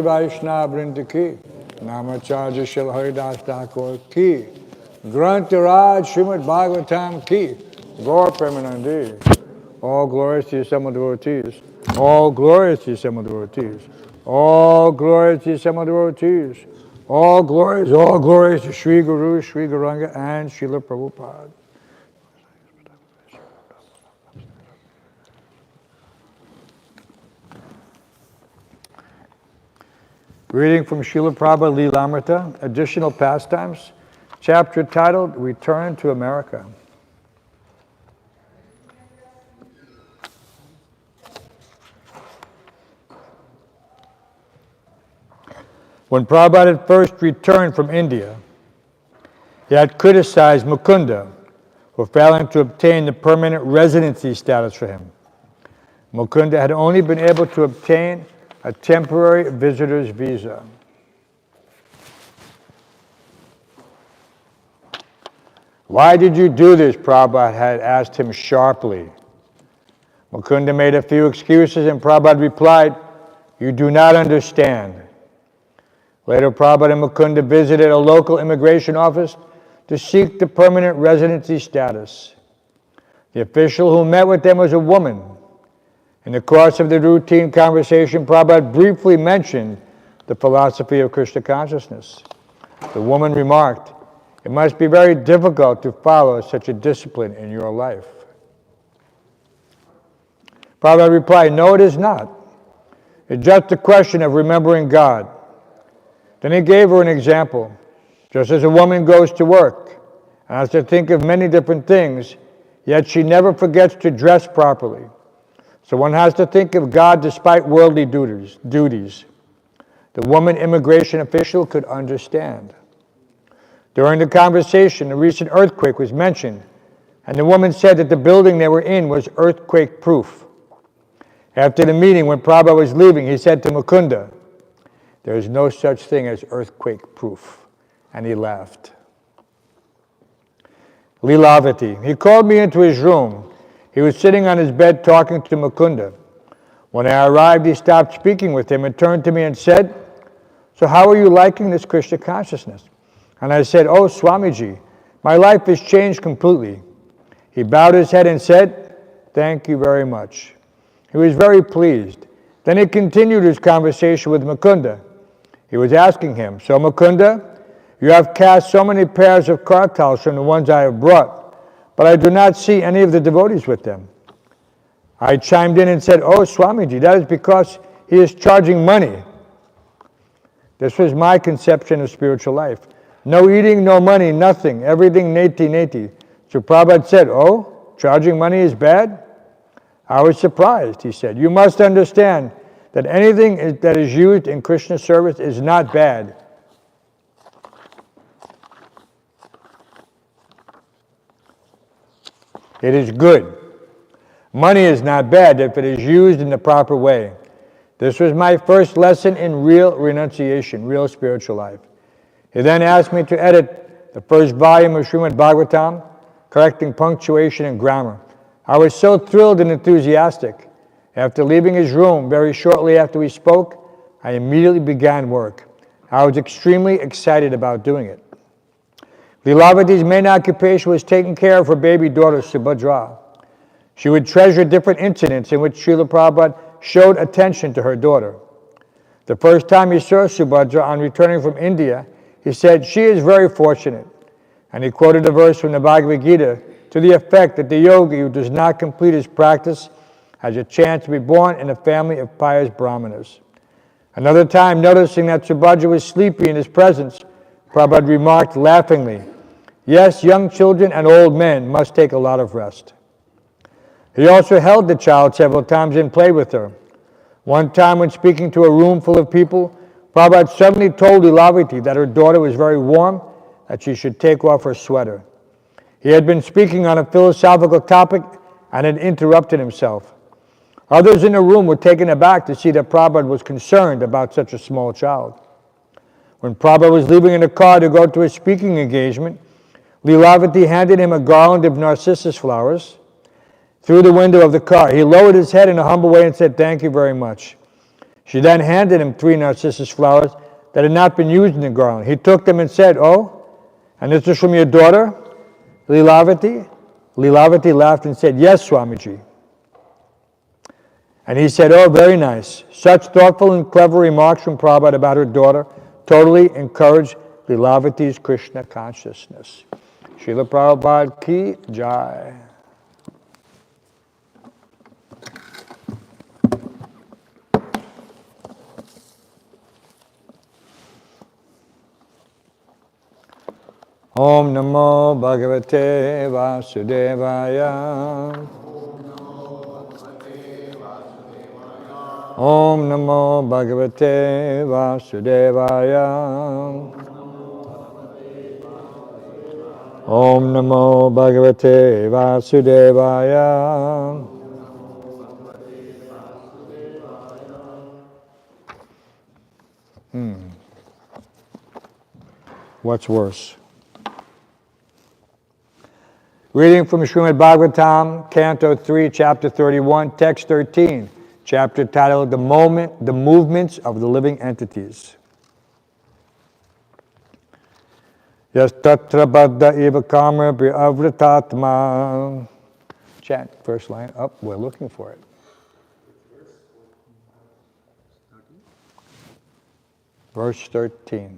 Vaishnava Vrinda ki, Namacharya Shil Haridas Thakur ki, Grantaraj Srimad Bhāgavatam ki, Gaur Premanandi. All glories to you, Sema devotees. All glories to you, Sema devotees. All glories to you, Sema devotees. All glories to Sri Guru, Sri Gauranga, and Srila Prabhupada. Reading from Srila Prabhupada Leelamrita, Additional Pastimes, chapter titled, Return to America. When Prabhupada had first returned from India, he had criticized Mukunda for failing to obtain the permanent residency status for him. Mukunda had only been able to obtain a temporary visitor's visa. Why did you do this? Prabhupada had asked him sharply. Mukunda made a few excuses and Prabhupada replied, "You do not understand." Later, Prabhupada and Mukunda visited a local immigration office to seek the permanent residency status. The official who met with them was a woman. In the course of the routine conversation, Prabhupada briefly mentioned the philosophy of Krishna consciousness. The woman remarked, "It must be very difficult to follow such a discipline in your life." Prabhupada replied, "No, it is not. It's just a question of remembering God." Then he gave her an example. Just as a woman goes to work and has to think of many different things, yet she never forgets to dress properly. So one has to think of God despite worldly duties. The woman immigration official could understand. During the conversation, a recent earthquake was mentioned, and the woman said that the building they were in was earthquake-proof. After the meeting, when Prabhupada was leaving, he said to Mukunda, "There is no such thing as earthquake-proof," and he laughed. Leelavati. He called me into his room. He was sitting on his bed talking to Mukunda. When I arrived, he stopped speaking with him and turned to me and said, "So how are you liking this Krishna consciousness?" And I said, "Oh, Swamiji, my life has changed completely." He bowed his head and said, "Thank you very much." He was very pleased. Then he continued his conversation with Mukunda. He was asking him, "So Mukunda, you have cast so many pairs of kartals from the ones I have brought, but I do not see any of the devotees with them." I chimed in and said, "Oh, Swamiji, that is because he is charging money." This was my conception of spiritual life. No eating, no money, nothing, everything neti. So Prabhupada said, "Oh, charging money is bad?" I was surprised. He said, "You must understand that anything that is used in Krishna service is not bad." It is good. Money is not bad if it is used in the proper way. This was my first lesson in real renunciation, real spiritual life. He then asked me to edit the first volume of Srimad Bhāgavatam, correcting punctuation and grammar. I was so thrilled and enthusiastic. After leaving his room, very shortly after we spoke, I immediately began work. I was extremely excited about doing it. Leelavati's main occupation was taking care of her baby daughter, Subhadra. She would treasure different incidents in which Srila Prabhupada showed attention to her daughter. The first time he saw Subhadra on returning from India, he said, "She is very fortunate." And he quoted a verse from the Bhagavad Gita to the effect that the yogi who does not complete his practice has a chance to be born in a family of pious brahmanas. Another time, noticing that Subhadra was sleepy in his presence, Prabhupada remarked laughingly, "Yes, young children and old men must take a lot of rest." He also held the child several times and played with her. One time when speaking to a room full of people, Prabhupada suddenly told Leelavati that her daughter was very warm, that she should take off her sweater. He had been speaking on a philosophical topic and had interrupted himself. Others in the room were taken aback to see that Prabhupada was concerned about such a small child. When Prabhupada was leaving in the car to go to a speaking engagement, Leelavati handed him a garland of narcissus flowers. Through the window of the car, he lowered his head in a humble way and said, "Thank you very much." She then handed him 3 narcissus flowers that had not been used in the garland. He took them and said, "Oh, and this is from your daughter, Lilavati?" Lilavati laughed and said, "Yes, Swamiji." And he said, "Oh, very nice." Such thoughtful and clever remarks from Prabhupada about her daughter totally encouraged Lilavati's Krishna consciousness. Srila Prabhupada ki jai. Om Namo Bhagavate Vasudevaya. Om Namo Bhagavate Vasudevaya. Om Namo Bhagavate Vasudevaya. What's worse? Reading from Srimad Bhāgavatam, Canto 3, Chapter 31, Text 13, chapter titled The Movements of the Living Entities. Yas tatra baddha eva karma avritatma. Chant, first line up, we're looking for it. Verse 13.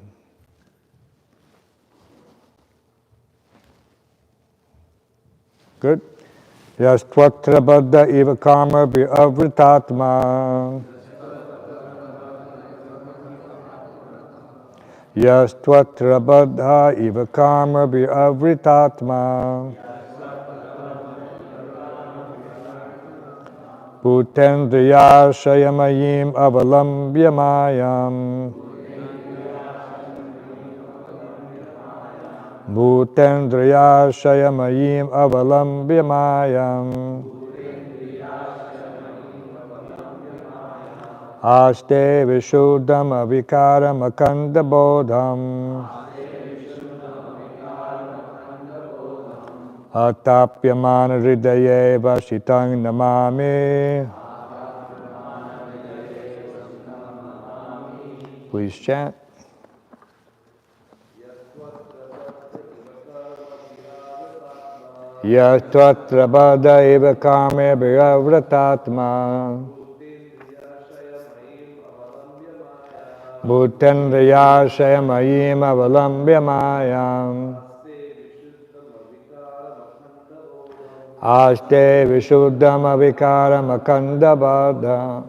Good. Yas tvatra baddha eva karma avritatma. Yas tvatra baddha eva karma avritatma. Bhutendriya shayamayim avalambya mayam. Bhutendriya shayamayim avalambya mayam. Aste vishuddham avikaram akanda bodham. Atapyamana hridaye vasitang namami. Please chant. Yatvatra baddha eva karma avritatma. Bhutendriya shayamayim avalambya mayam. Aste vishuddham avikaram akanda bodham.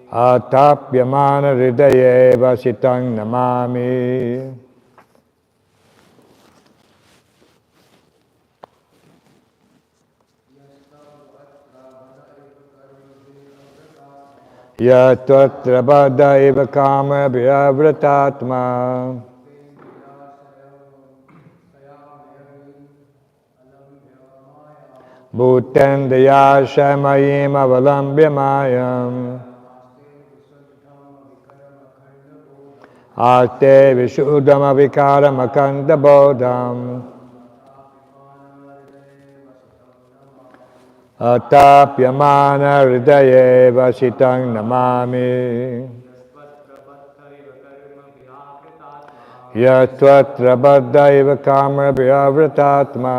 Atapyamana hridaye vasitang namami. Yatvatra baddha eva karma avritatma. Bhutendriya shayamayim avalambya mayam. Ate vishuddham avikaram akanda bodham. Atapyamana hridaye vasitang namami. Yatvatra baddha eva karma avritatma.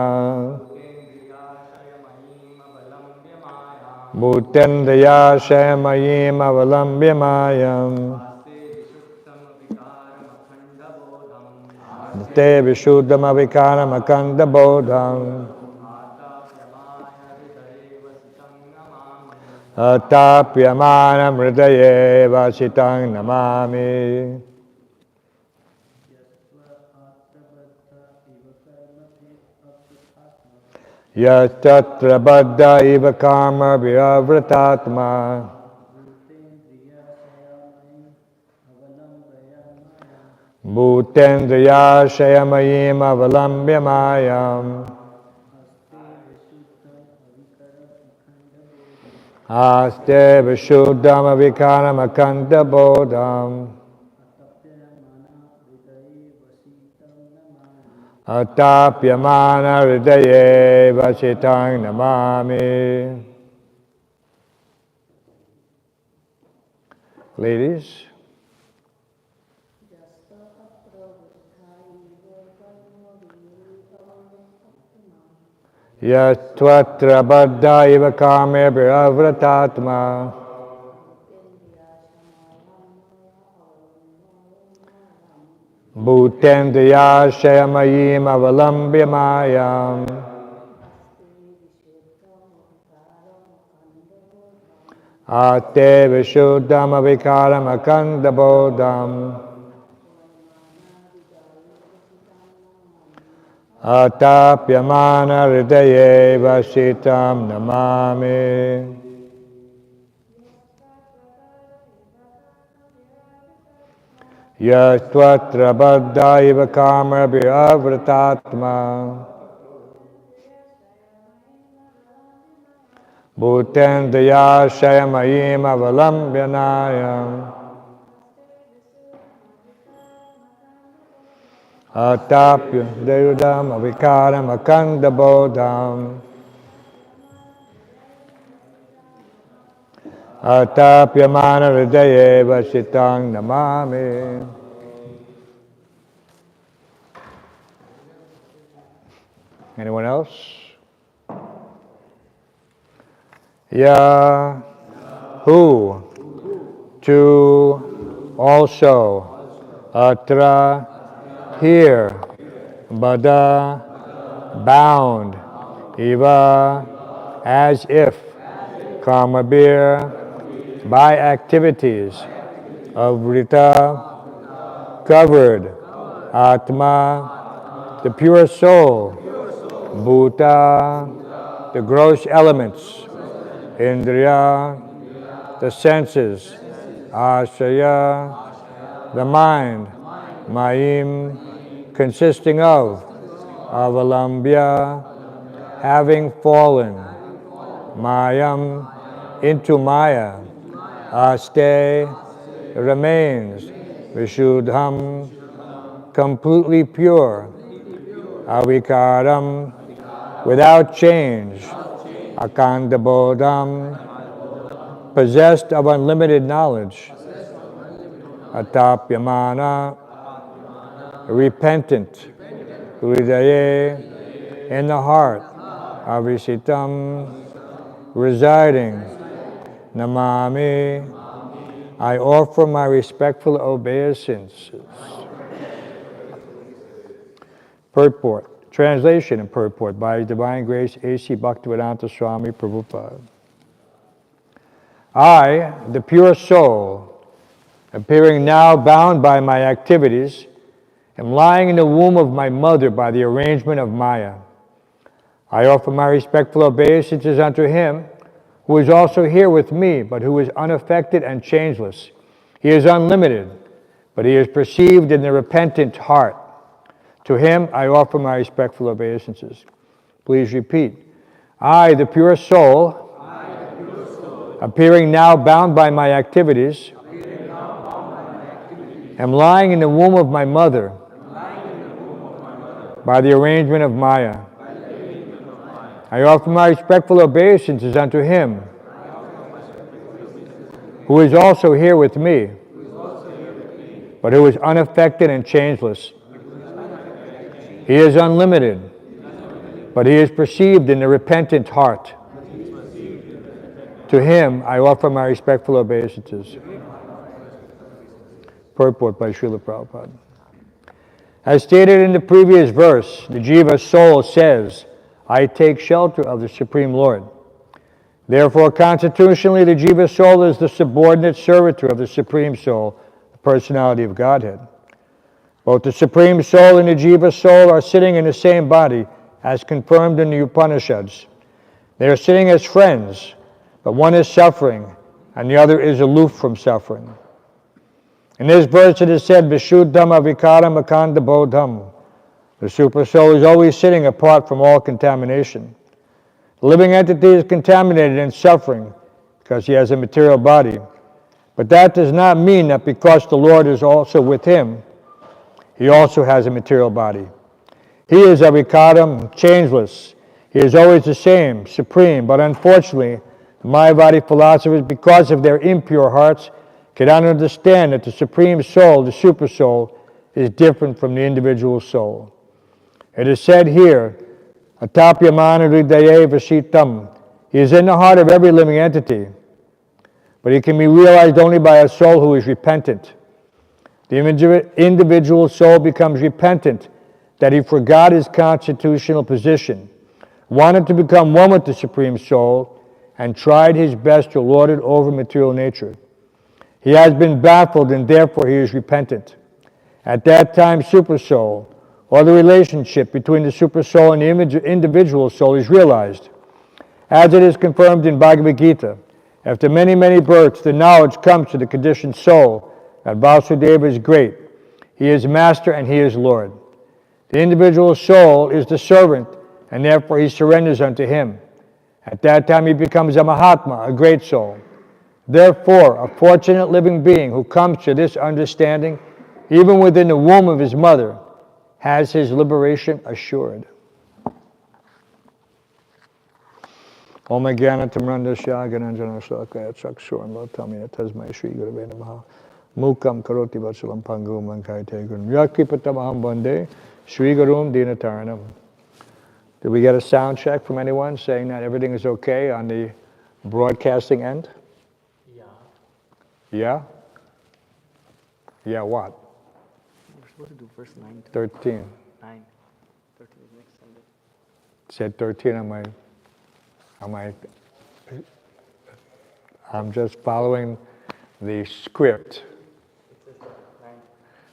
Bhutendriya shayamayim avalambya mayam. Te vishuddham avikaram akanda bodham. Atapyamana hridaye vasitang namami. Yattatra baddha eva karma avritatma. Bhutendriya shayamayim avalambya mayam. Aste vishuddham avikaram akanda bodham. Atapyamana hridaye vasitang namami. Ladies. Yatvatra baddha iva kame bhiravratatma bhutendriya shayamayim avalambya mayam ate vishuddham avikaram akanda bodham atapyamana hridaye vasitam namami. Yatvatra baddha iva kama bhiravratatma bhutendriya shayamayim avalambyanayam atapya devadam avikaram akanda bodham atapyamana hridaye vasitam namami. Anyone else? Ya, who, to, also, atra, here, bada, bound, eva, as if, kamabir, by activities, avrita, covered, atma, the pure soul, bhuta, the gross elements, indriya, the senses, asaya, the mind, mayim, consisting of, avalambya, having fallen, mayam, into maya, aste, remains, vishuddham, completely pure, avikaram, without change, akanda bodham, possessed of unlimited knowledge, atapyamana, repentant, hridaye, in the heart, avisitam, residing, namami, I offer my respectful obeisances. Purport. Translation and purport by His Divine Grace A.C. Bhaktivedanta Swami Prabhupada. I, the pure soul, appearing now bound by my activities, am lying in the womb of my mother by the arrangement of Maya. I offer my respectful obeisances unto Him, who is also here with me, but who is unaffected and changeless. He is unlimited, but He is perceived in the repentant heart. To Him I offer my respectful obeisances. Please repeat. I, the pure soul, appearing now bound by my activities, am lying in the womb of my mother by the arrangement of Maya. I offer my respectful obeisances unto Him, who is also here with me, but who is unaffected and changeless. He is unlimited, but He is perceived in the repentant heart. To Him I offer my respectful obeisances. Purport by Srila Prabhupada. As stated in the previous verse, the jiva soul says, I take shelter of the Supreme Lord. Therefore, constitutionally, the jiva soul is the subordinate servitor of the Supreme Soul, the personality of Godhead. Both the Supreme Soul and the jiva soul are sitting in the same body, as confirmed in the Upanishads. They are sitting as friends, but one is suffering, and the other is aloof from suffering. In this verse it is said, Vishuddham avikaram akanda bodham. The Super Soul is always sitting apart from all contamination. The living entity is contaminated and suffering because he has a material body. But that does not mean that because the Lord is also with him, he also has a material body. He is avikaram, changeless. He is always the same, supreme. But unfortunately, the Mayavadi philosophers, because of their impure hearts, cannot understand that the Supreme Soul, the Super Soul, is different from the individual soul. It is said here, Atapyamana hridaye vashitam. He is in the heart of every living entity, but he can be realized only by a soul who is repentant. The individual soul becomes repentant that he forgot his constitutional position, wanted to become one with the Supreme Soul, and tried his best to lord it over material nature. He has been baffled and therefore he is repentant. At that time, Super Soul, or the relationship between the Super Soul and the individual soul is realized. As it is confirmed in Bhagavad Gita, after many, many births, the knowledge comes to the conditioned soul that Vasudeva is great. He is master and he is Lord. The individual soul is the servant, and therefore he surrenders unto him. At that time he becomes a Mahatma, a great soul. Therefore, a fortunate living being who comes to this understanding, even within the womb of his mother, has his liberation assured. Om Jnana Tamrandasya Gananjana Salakaya Chakshuram Lotamina Tasmai Shri Gurave Namaha Mukam Karoti Vatsalam Pangum Lankayate Gurum Yakipatamaham Bande Shri Gurum Dinataranam. Did we get a sound check from anyone saying that everything is okay on the broadcasting end? Yeah. Yeah? Yeah, what? We're supposed to do verse 9 to 13. 9. 13 is next Sunday. It said 13 on my, I'm just following the script. It says 9.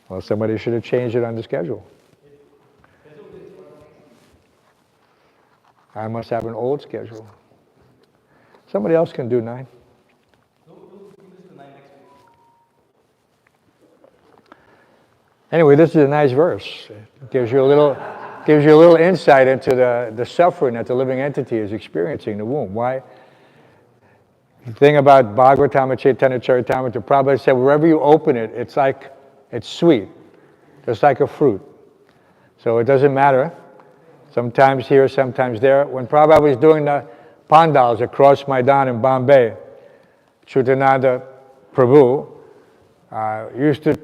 Well, somebody should have changed it on the schedule. I must have an old schedule. Somebody else can do 9. Anyway, this is a nice verse. It gives you a little insight into the suffering that the living entity is experiencing in the womb. Why? The thing about Bhāgavatam and Chaitanya Charitamrita, Prabhupada said, wherever you open it, it's sweet, just like a fruit. So it doesn't matter. Sometimes here, sometimes there. When Prabhupada was doing the pandals across Maidan in Bombay, Chutananda Prabhu used to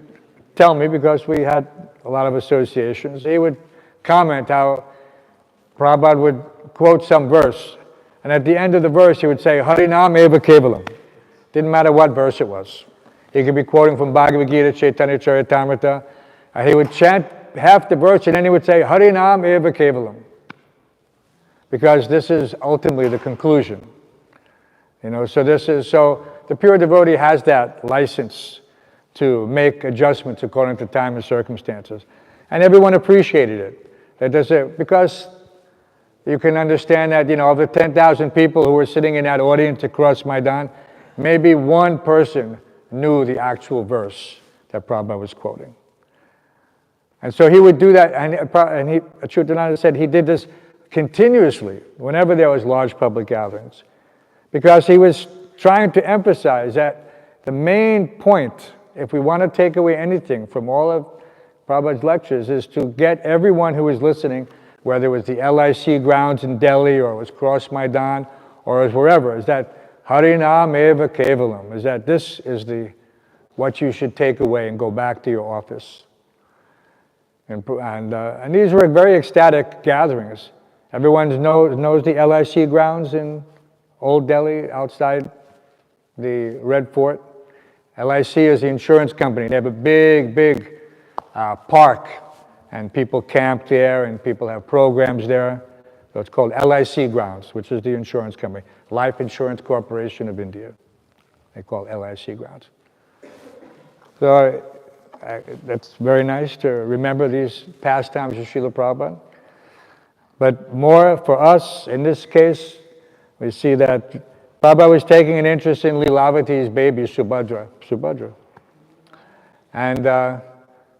tell me, because we had a lot of associations, he would comment how Prabhupada would quote some verse, and at the end of the verse he would say, Harinam eva kevalam. Didn't matter what verse it was. He could be quoting from Bhagavad Gita, Chaitanya Charitamrita, and he would chant half the verse and then he would say, Harinam eva kevalam. Because this is ultimately the conclusion. So the pure devotee has that license to make adjustments according to time and circumstances. And everyone appreciated it. Because you can understand that, of the 10,000 people who were sitting in that audience across Maidan, maybe one person knew the actual verse that Prabhupada was quoting. And so he would do that, and Chutananda said he did this continuously whenever there was large public gatherings, because he was trying to emphasize that the main point, if we want to take away anything from all of Prabhupada's lectures, is to get everyone who is listening, whether it was the LIC grounds in Delhi, or it was Cross Maidan, or it was wherever, is that Harinam eva kevalam, is that this is what you should take away and go back to your office. And these were very ecstatic gatherings. Everyone knows the LIC grounds in Old Delhi, outside the Red Fort. LIC is the insurance company. They have a big park, and people camp there, and people have programs there. So it's called LIC grounds, which is the insurance company, Life Insurance Corporation of India. They call it LIC grounds. So that's very nice to remember these pastimes of Srila Prabhupada. But more for us, in this case, we see that Prabhupada was taking an interest in Lilavati's baby, Subhadra. And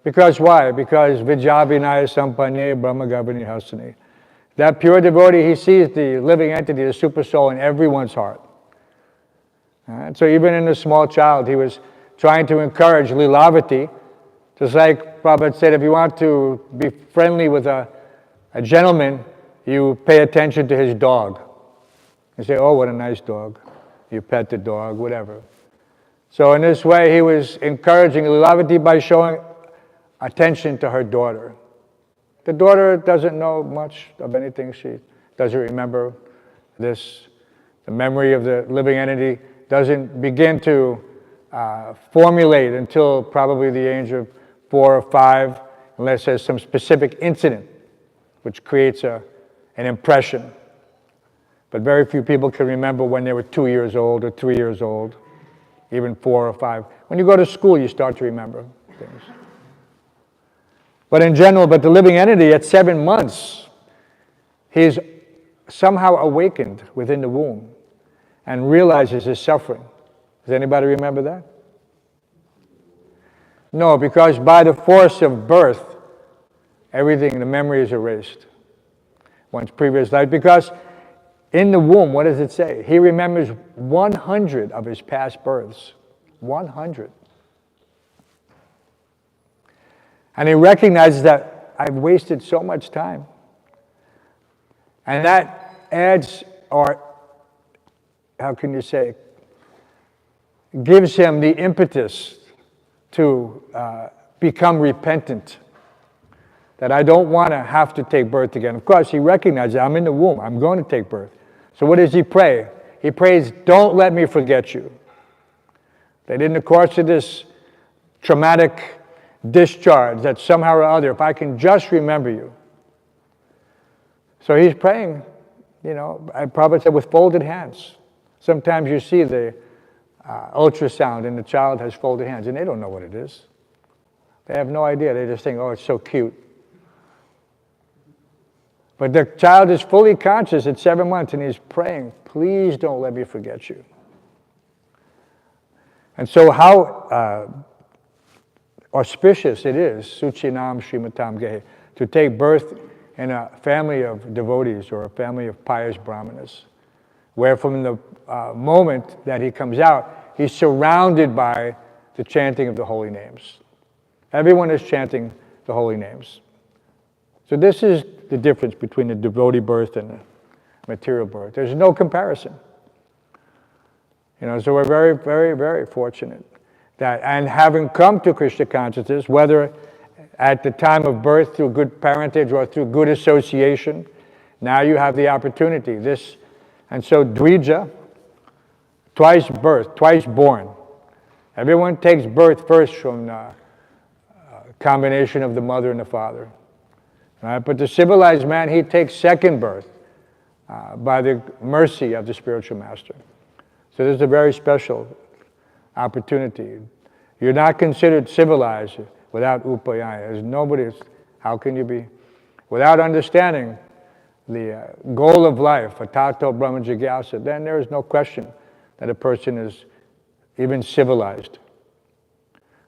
because why? Because Vijjavinaya Sampanye Brahmagavani Hasani. That pure devotee, he sees the living entity, the super soul, in everyone's heart. And so even in a small child, he was trying to encourage Lilavati, just like Prabhupada said, if you want to be friendly with a gentleman, you pay attention to his dog. You say, oh, what a nice dog. You pet the dog, whatever. So in this way, he was encouraging Lilavati by showing attention to her daughter. The daughter doesn't know much of anything. She doesn't remember this. The memory of the living entity doesn't begin to formulate until probably the age of 4 or 5, unless there's some specific incident which creates an impression. But very few people can remember when they were 2 years old or 3 years old, even 4 or 5. When you go to school, you start to remember things. But in general, the living entity at 7 months, he's somehow awakened within the womb and realizes his suffering. Does anybody remember that? No, because by the force of birth, everything, the memory is erased. One's previous life. Because in the womb, what does it say? He remembers 100 of his past births. 100. And he recognizes that I've wasted so much time. And that adds, or how can you say, gives him the impetus to become repentant. That I don't want to have to take birth again. Of course, he recognizes I'm in the womb. I'm going to take birth. So what does he pray? He prays, don't let me forget you. That in the course of this traumatic discharge, that somehow or other, if I can just remember you. So he's praying, Prabhupada said, with folded hands. Sometimes you see the ultrasound and the child has folded hands, and they don't know what it is. They have no idea. They just think, oh, it's so cute. But the child is fully conscious at 7 months, and he's praying, please don't let me forget you. And so how auspicious it is, Suchinam Srimatam Gehe, to take birth in a family of devotees or a family of pious brahmanas, where from the moment that he comes out, he's surrounded by the chanting of the holy names. Everyone is chanting the holy names. So this is the difference between the devotee birth and the material birth. There's no comparison. So we're very, very, very fortunate that, and having come to Krishna consciousness, whether at the time of birth through good parentage or through good association, now you have the opportunity. And so Dvija, twice birth, twice born. Everyone takes birth first from the combination of the mother and the father. Right? But the civilized man, he takes second birth by the mercy of the spiritual master. So this is a very special opportunity. You're not considered civilized without upayana. There's nobody, how can you be? Without understanding the goal of life, atato brahma jigyasa, then there is no question that a person is even civilized.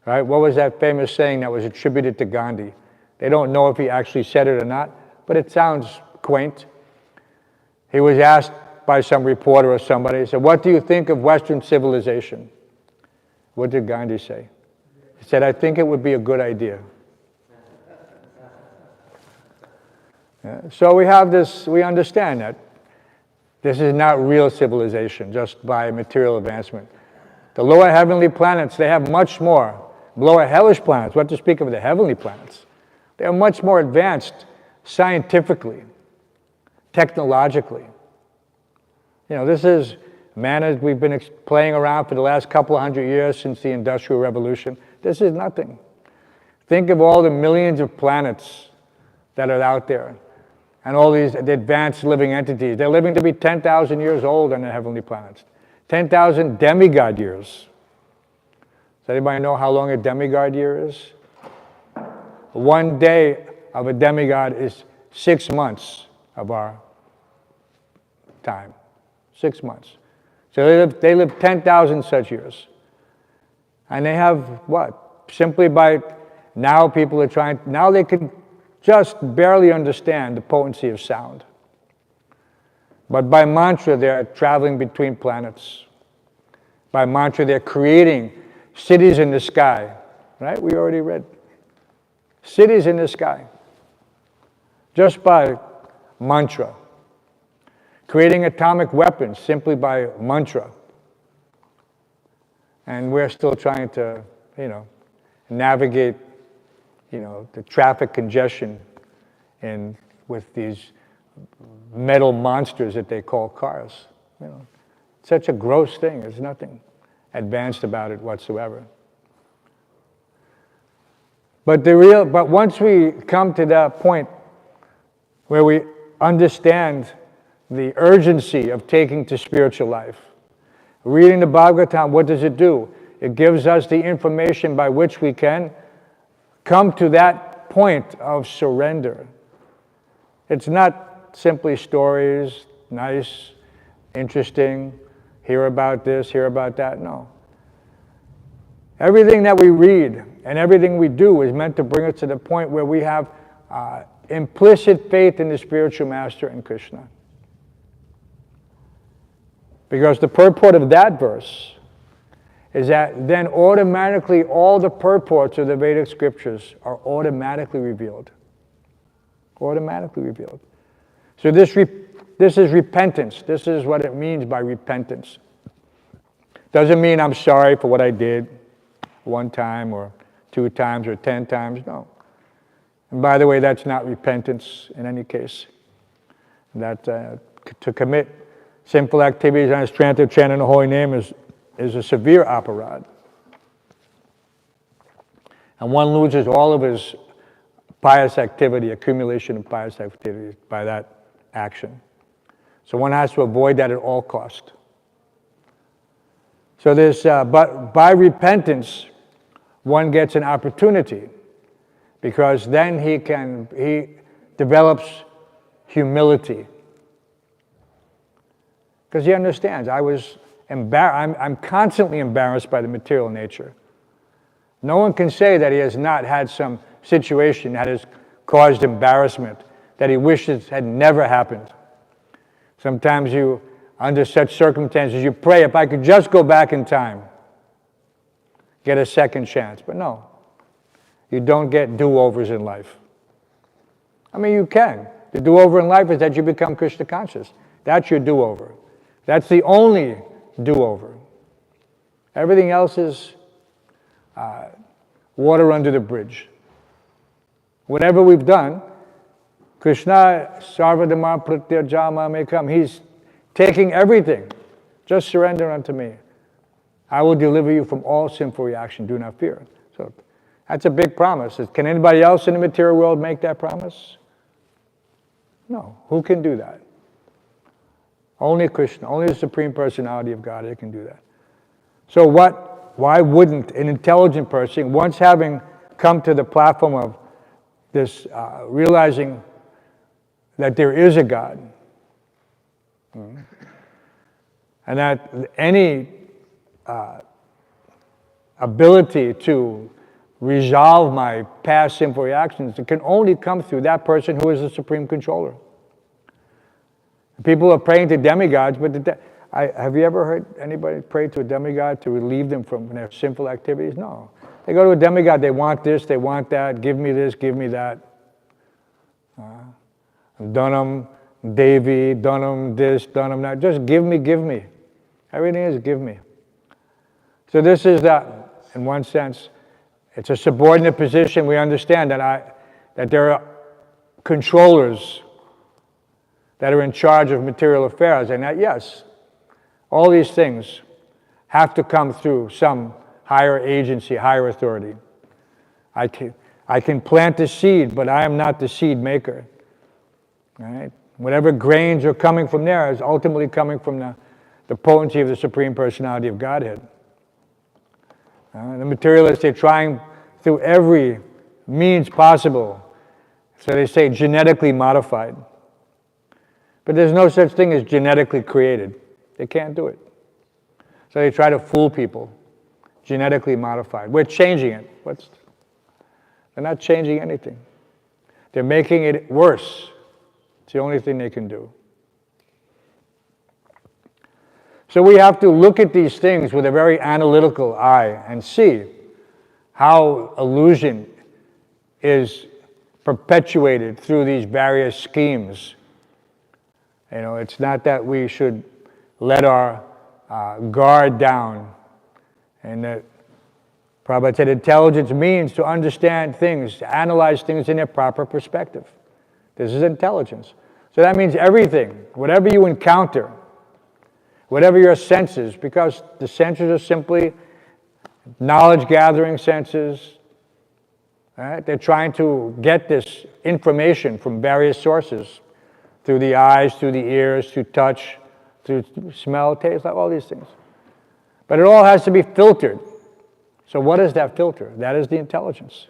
Right? What was that famous saying that was attributed to Gandhi? They don't know if he actually said it or not, but it sounds quaint. He was asked by some reporter or somebody, he said, what do you think of Western civilization? What did Gandhi say? He said, I think it would be a good idea. Yeah, so we have this, we understand that this is not real civilization just by material advancement. The lower heavenly planets, they have much more. Lower hellish planets, what to speak of the heavenly planets? They are much more advanced scientifically, technologically. This is, man, we've been playing around for the last couple of 100 years since the Industrial Revolution. This is nothing. Think of all the millions of planets that are out there and all these advanced living entities. They're living to be 10,000 years old on the heavenly planets. 10,000 demigod years. Does anybody know how long a demigod year is? 1 day of a demigod is 6 months of our time. 6 months. So they live 10,000 such years. And they have what? Simply by, now people are trying, now they can just barely understand the potency of sound. But by mantra, they're traveling between planets. By mantra, they're creating cities in the sky. Right? We already read. Cities in the sky. Just by mantra. Creating atomic weapons simply by mantra. And we're still trying to, navigate, the traffic congestion with these metal monsters that they call cars. Such a gross thing. There's nothing advanced about it whatsoever. But once we come to that point where we understand the urgency of taking to spiritual life, reading the Bhāgavatam, what does it do? It gives us the information by which we can come to that point of surrender. It's not simply stories, nice, interesting, hear about this, hear about that. No. Everything that we read and everything we do is meant to bring us to the point where we have implicit faith in the spiritual master and Krishna. Because the purport of that verse is that then automatically all the purports of the Vedic scriptures are automatically revealed. Automatically revealed. So this is repentance. This is what it means by repentance. Doesn't mean I'm sorry for what I did one time or 2 times or 10 times. No. And by the way, that's not repentance in any case. That to commit sinful activities on the strength of chanting the holy name is a severe aparad. And one loses all of his pious activity, accumulation of pious activity by that action. So one has to avoid that at all cost. So but by repentance, one gets an opportunity, because then he develops humility. Because he understands, I'm constantly embarrassed by the material nature. No one can say that he has not had some situation that has caused embarrassment, that he wishes had never happened. Sometimes under such circumstances, you pray, if I could just go back in time, get a second chance. But no, you don't get do-overs in life. I mean, you can. The do-over in life is that you become Krishna conscious. That's your do-over. That's the only do-over. Everything else is water under the bridge. Whatever we've done, Krishna sarvadhamma pratyajama mekam. He's taking everything. Just surrender unto me. I will deliver you from all sinful reaction. Do not fear. So that's a big promise. Can anybody else in the material world make that promise? No. Who can do that? Only Krishna, only the Supreme Personality of Godhead can do that. So why wouldn't an intelligent person, once having come to the platform of this, realizing that there is a God, and that any ability to resolve my past sinful reactions, it can only come through that person who is the Supreme Controller. People are praying to demigods, but have you ever heard anybody pray to a demigod to relieve them from their sinful activities? No. They go to a demigod, they want this, they want that, give me this, give me that. Dunham, Devi, Dunham this, Dunham that. Just give me, give me. Everything is give me. So this is that, in one sense, it's a subordinate position. We understand that there are controllers that are in charge of material affairs, and that, yes, all these things have to come through some higher agency, higher authority. I can plant a seed, but I am not the seed maker. All right? Whatever grains are coming from there is ultimately coming from the potency of the Supreme Personality of Godhead. The materialists, they're trying through every means possible, so they say genetically modified. But there's no such thing as genetically created. They can't do it. So they try to fool people. Genetically modified. We're changing it. They're not changing anything. They're making it worse. It's the only thing they can do. So we have to look at these things with a very analytical eye and see how illusion is perpetuated through these various schemes. It's not that we should let our guard down And Prabhupada said intelligence means to understand things, to analyze things in their proper perspective. This is intelligence. So that means everything, whatever you encounter, whatever your senses, because the senses are simply knowledge-gathering senses. Right? They're trying to get this information from various sources, through the eyes, through the ears, through touch, through smell, taste, like all these things. But it all has to be filtered. So what is that filter? That is the intelligence.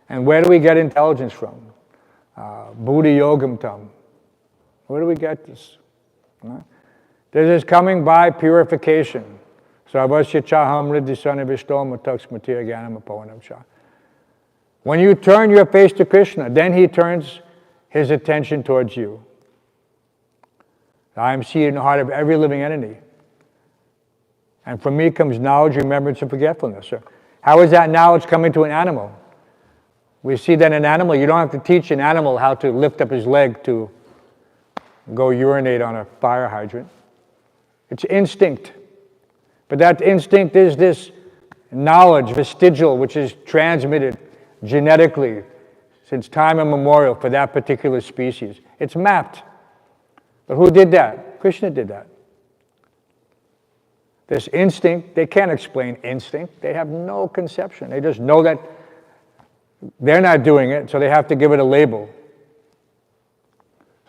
And where do we get intelligence from? Buddha Yogam Tam. Where do we get this? This is coming by purification. Sarvasya chaham riddhisana vishtom taksmatir gyanam apavanam cha. When you turn your face to Krishna, then he turns his attention towards you. I am seated in the heart of every living entity. And from me comes knowledge, remembrance, and forgetfulness. So how is that knowledge coming to an animal? We see that an animal, you don't have to teach an animal how to lift up his leg to go urinate on a fire hydrant. It's instinct. But that instinct is this knowledge, vestigial, which is transmitted genetically since time immemorial for that particular species. It's mapped. But who did that? Krishna did that. This instinct, they can't explain instinct. They have no conception. They just know that they're not doing it, so they have to give it a label.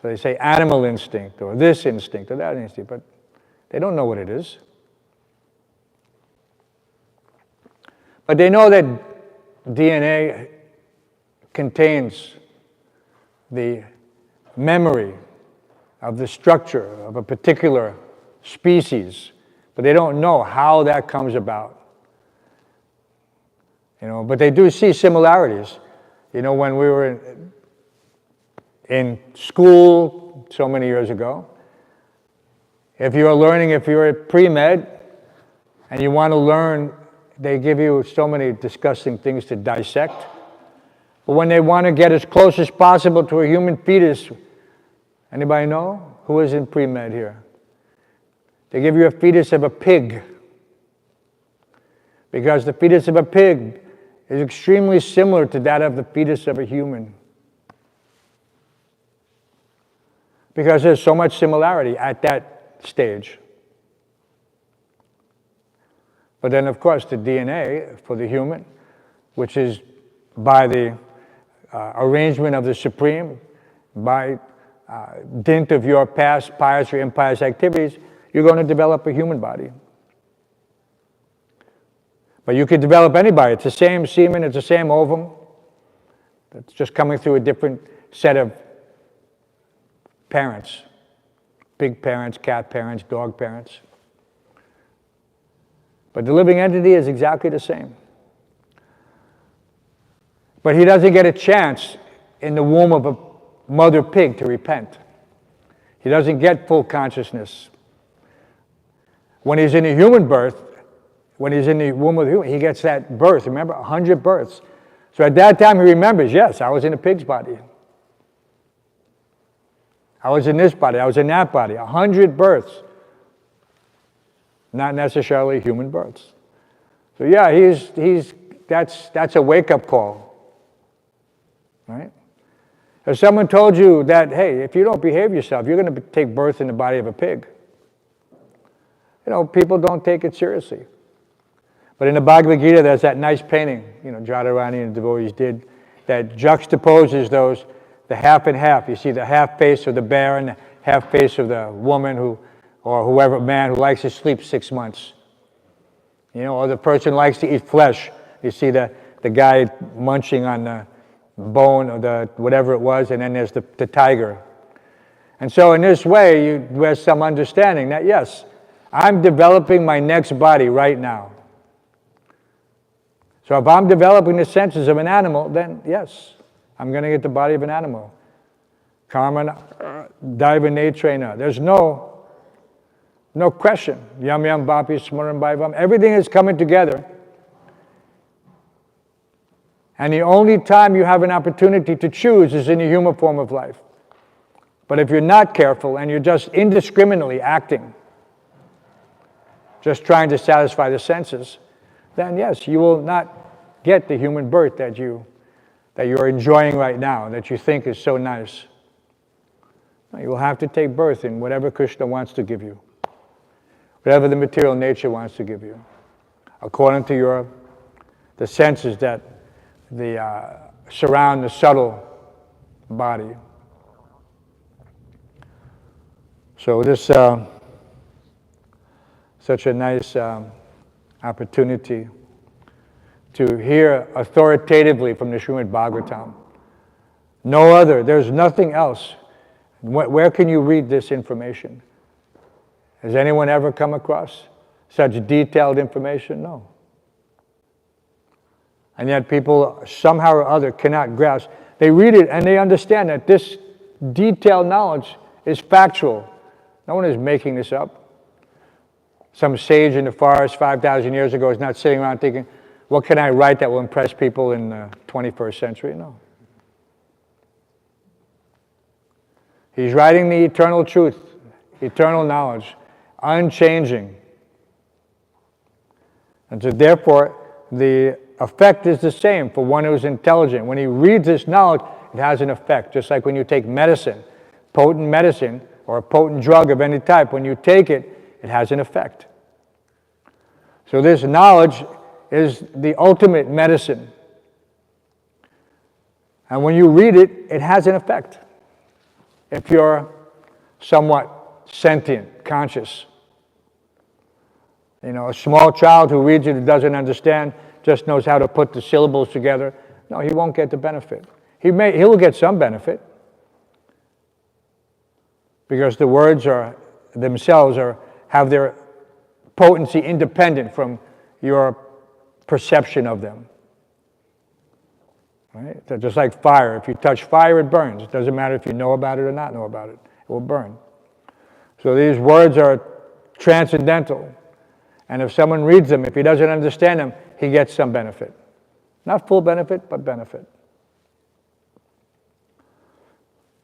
So they say animal instinct, or this instinct, or that instinct, but they don't know what it is. But they know that DNA contains the memory of the structure of a particular species, but they don't know how that comes about. But they do see similarities. When we were in school so many years ago, if you're at pre-med and you want to learn, they give you so many disgusting things to dissect. But when they want to get as close as possible to a human fetus, anybody know who is in pre-med here? They give you a fetus of a pig. Because the fetus of a pig is extremely similar to that of the fetus of a human. Because there's so much similarity at that stage. But then, of course, the DNA for the human, which is by the arrangement of the Supreme, by dint of your past pious or impious activities, you're going to develop a human body. But you could develop anybody. It's the same semen, it's the same ovum. It's just coming through a different set of parents. Pig parents, cat parents, dog parents. But the living entity is exactly the same. But he doesn't get a chance in the womb of a mother pig to repent. He doesn't get full consciousness. When he's in a human birth, when he's in the womb of the human, he gets that birth. Remember, 100 births. So at that time he remembers, yes, I was in a pig's body. I was in this body, I was in that body. 100 births. Not necessarily human births. So yeah, that's a wake-up call. Right? If someone told you that, hey, if you don't behave yourself, you're going to take birth in the body of a pig. People don't take it seriously. But in the Bhagavad Gita, there's that nice painting, Jadharani and the devotees did, that juxtaposes the half and half. You see the half face of the bear and the half face of the woman or whoever, man who likes to sleep 6 months. Or the person likes to eat flesh. You see the guy munching on the bone or the whatever it was, and then there's the tiger. And so in this way, there's some understanding that, yes, I'm developing my next body right now. So if I'm developing the senses of an animal, then yes, I'm going to get the body of an animal. Karma daiva netrena. There's no question. Yam yam vapi smaran bhaivam. Everything is coming together. And the only time you have an opportunity to choose is in the human form of life. But if you're not careful and you're just indiscriminately acting, just trying to satisfy the senses, then yes, you will not get the human birth that you're enjoying right now, that you think is so nice. No, you will have to take birth in whatever Krishna wants to give you, whatever the material nature wants to give you, according to the senses that surround the subtle body. So this such a nice opportunity to hear authoritatively from the Srimad Bhāgavatam. No other, there's nothing else. Where can you read this information? Has anyone ever come across such detailed information? No. And yet people somehow or other cannot grasp. They read it and they understand that this detailed knowledge is factual. No one is making this up. Some sage in the forest 5,000 years ago is not sitting around thinking, what can I write that will impress people in the 21st century? No. He's writing the eternal truth, eternal knowledge, unchanging. And so therefore, the effect is the same for one who's intelligent. When he reads this knowledge, it has an effect. Just like when you take medicine, or a potent drug of any type, when you take it, it has an effect. So this knowledge is the ultimate medicine. And when you read it, it has an effect. If you're somewhat sentient, conscious. You know, a small child who reads it, who doesn't understand, just knows how to put the syllables together. No, he won't get the benefit. He'll get some benefit. Because the words themselves have their potency independent from your perception of them. Right? So just like fire. If you touch fire, it burns. It doesn't matter if you know about it or not know about it. It will burn. So these words are transcendental. And if someone reads them, if he doesn't understand them, he gets some benefit. Not full benefit, but benefit.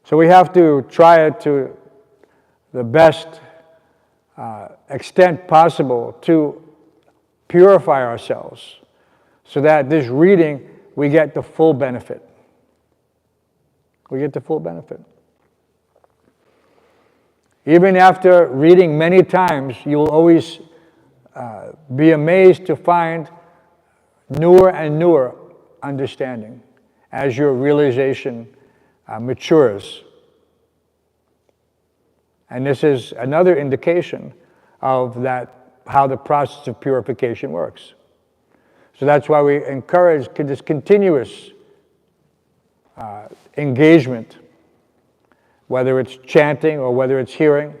So we have to try it to the best extent possible to purify ourselves so that this reading, we get the full benefit. We get the full benefit. Even after reading many times, you will always be amazed to find newer and newer understanding as your realization matures. And this is another indication of that, how the process of purification works. So that's why we encourage this continuous engagement, whether it's chanting or whether it's hearing.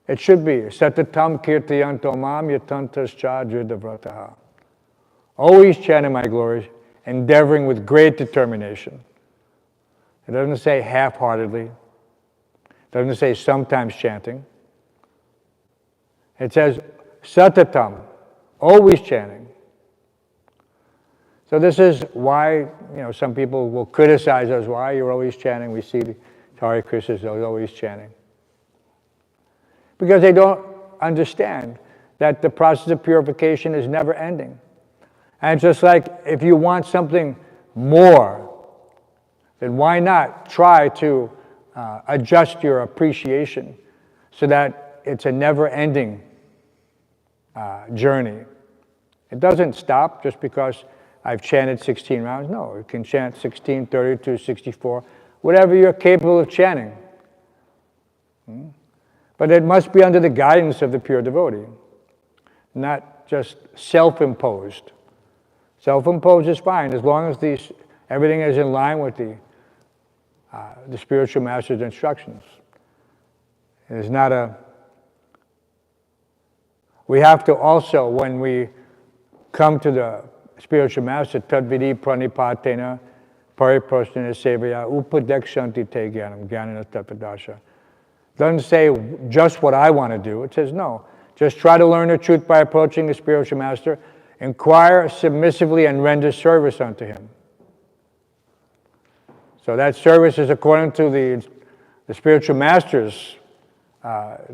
It should be satatam kirtayanto mam yatantascha dhridavrataha. Always chanting my glories, endeavoring with great determination. It doesn't say half-heartedly. It doesn't say sometimes chanting. It says satatam, always chanting. So this is why, some people will criticize us, why you're always chanting. We see the Hare Krishnas are always chanting. Because they don't understand that the process of purification is never ending. And it's just like if you want something more, then why not try to adjust your appreciation so that it's a never-ending journey. It doesn't stop just because I've chanted 16 rounds. No, you can chant 16, 32, 64, whatever you're capable of chanting. But it must be under the guidance of the pure devotee, not just self-imposed. Self-imposed is fine as long as everything is in line with the spiritual master's instructions. It is not we have to also, when we come to the spiritual master, tadvidi pranipatena pariprasthana sevaya upadekshanti te jnanam jnanena tapadasha. Doesn't say just what I want to do. It says no. Just try to learn the truth by approaching the spiritual master. Inquire submissively and render service unto him. So that service is according to the spiritual master's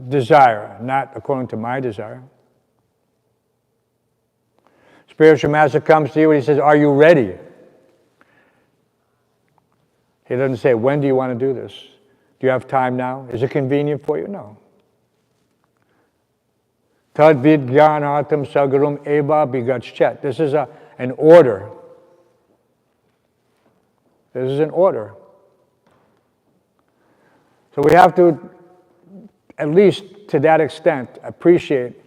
desire, not according to my desire. Spiritual master comes to you and he says, are you ready? He doesn't say, when do you want to do this? Do you have time now? Is it convenient for you? No. Tad vidgyanatam sagarum eva bigachet. This is an order. This is an order. So we have to, at least to that extent, appreciate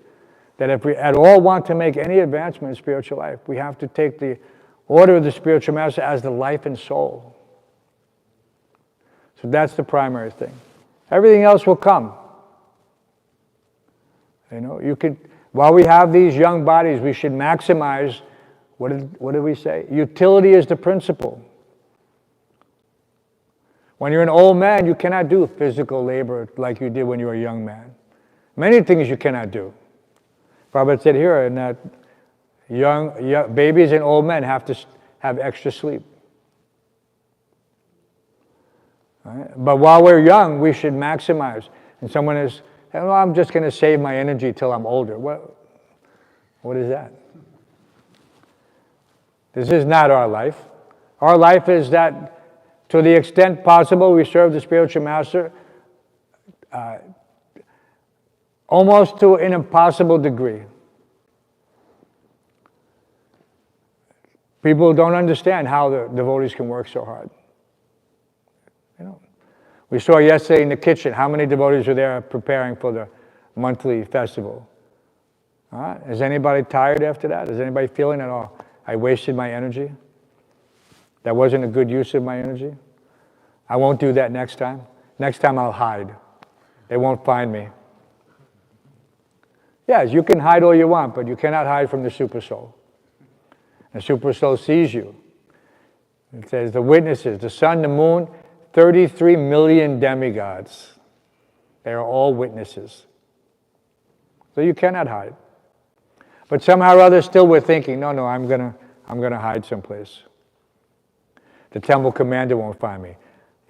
that if we at all want to make any advancement in spiritual life, we have to take the order of the spiritual master as the life and soul. So that's the primary thing. Everything else will come. You know, you can, while we have these young bodies, we should maximize, what did we say? Utility is the principle. When you're an old man, you cannot do physical labor like you did when you were a young man. Many things you cannot do. Prabhupada said here, and that young babies and old men have to have extra sleep. Right? But while we're young, we should maximize. And someone is, oh, I'm just going to save my energy till I'm older. What is that? This is not our life. Our life is that, to the extent possible, we serve the spiritual master almost to an impossible degree. People don't understand how the devotees can work so hard. You know, we saw yesterday in the kitchen how many devotees were there preparing for the monthly festival. Is anybody tired after that? Is anybody feeling at all, I wasted my energy? That wasn't a good use of my energy? I won't do that next time. Next time I'll hide. They won't find me. Yes, you can hide all you want, but you cannot hide from the super soul. The super soul sees you. It says the witnesses, the sun, the moon, 33 million demigods. They are all witnesses. So you cannot hide. But somehow or other still we're thinking, no, I'm gonna hide someplace. The temple commander won't find me.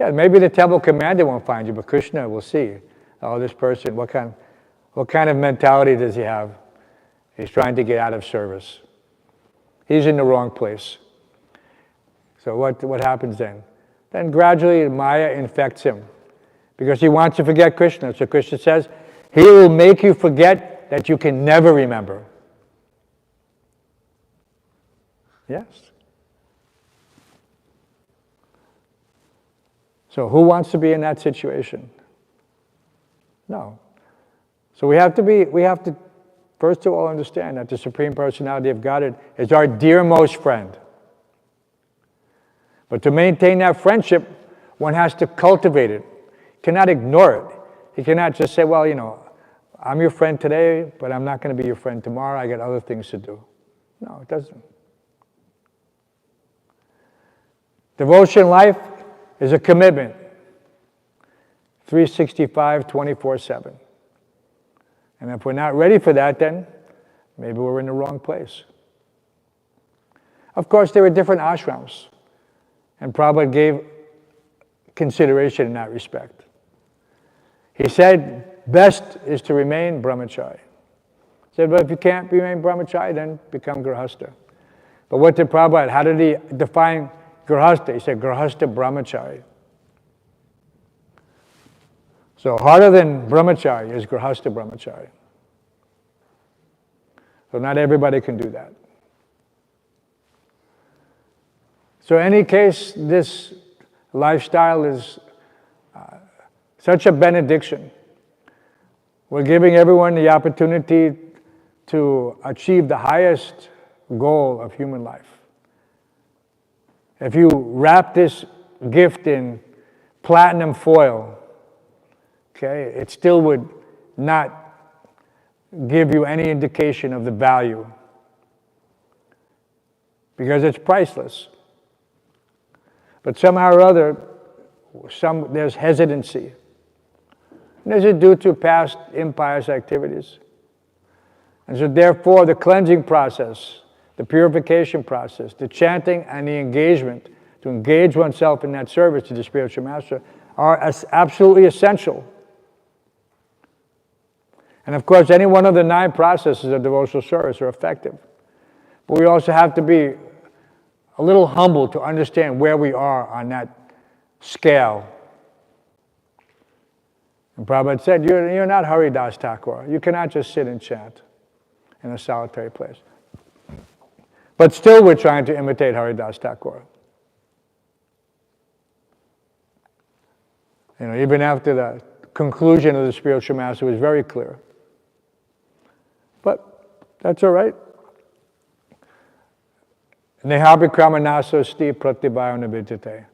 Yeah, maybe the temple commander won't find you, but Krishna will see. Oh, this person, what kind of mentality does he have? He's trying to get out of service. He's in the wrong place. So what happens then? Then gradually Maya infects him because he wants to forget Krishna. So Krishna says, he will make you forget that you can never remember. Yes. So who wants to be in that situation? No. So we have to first of all understand that the Supreme Personality of Godhead is our dearmost friend. But to maintain that friendship, one has to cultivate it. You cannot ignore it. You cannot just say, well, you know, I'm your friend today, but I'm not going to be your friend tomorrow. I got other things to do. No, it doesn't. Devotion life is a commitment. 365, 24/7. And if we're not ready for that, then maybe we're in the wrong place. Of course, there are different ashrams, and Prabhupada gave consideration in that respect. He said, best is to remain brahmachari. He said, but if you can't remain brahmachari, then become grihastha. But what did Prabhupada, how did he define grihastha? He said, grihastha brahmachari. So harder than brahmachari is grihastha brahmachari. So not everybody can do that. So in any case, this lifestyle is such a benediction. We're giving everyone the opportunity to achieve the highest goal of human life. If you wrap this gift in platinum foil, okay, it still would not give you any indication of the value because it's priceless. But somehow or other, there's hesitancy. And this is due to past impious activities. And so therefore, the cleansing process, the purification process, the chanting and the engagement, to engage oneself in that service to the spiritual master, are absolutely essential. And of course, any one of the 9 processes of devotional service are effective. But we also have to be a little humble to understand where we are on that scale. And Prabhupada said, you're not Haridas Thakur. You cannot just sit and chant in a solitary place. But still we're trying to imitate Haridas Thakur. Even after the conclusion of the spiritual master was very clear. But that's all right. Nehabhikrama sti pratibhayanabhitate.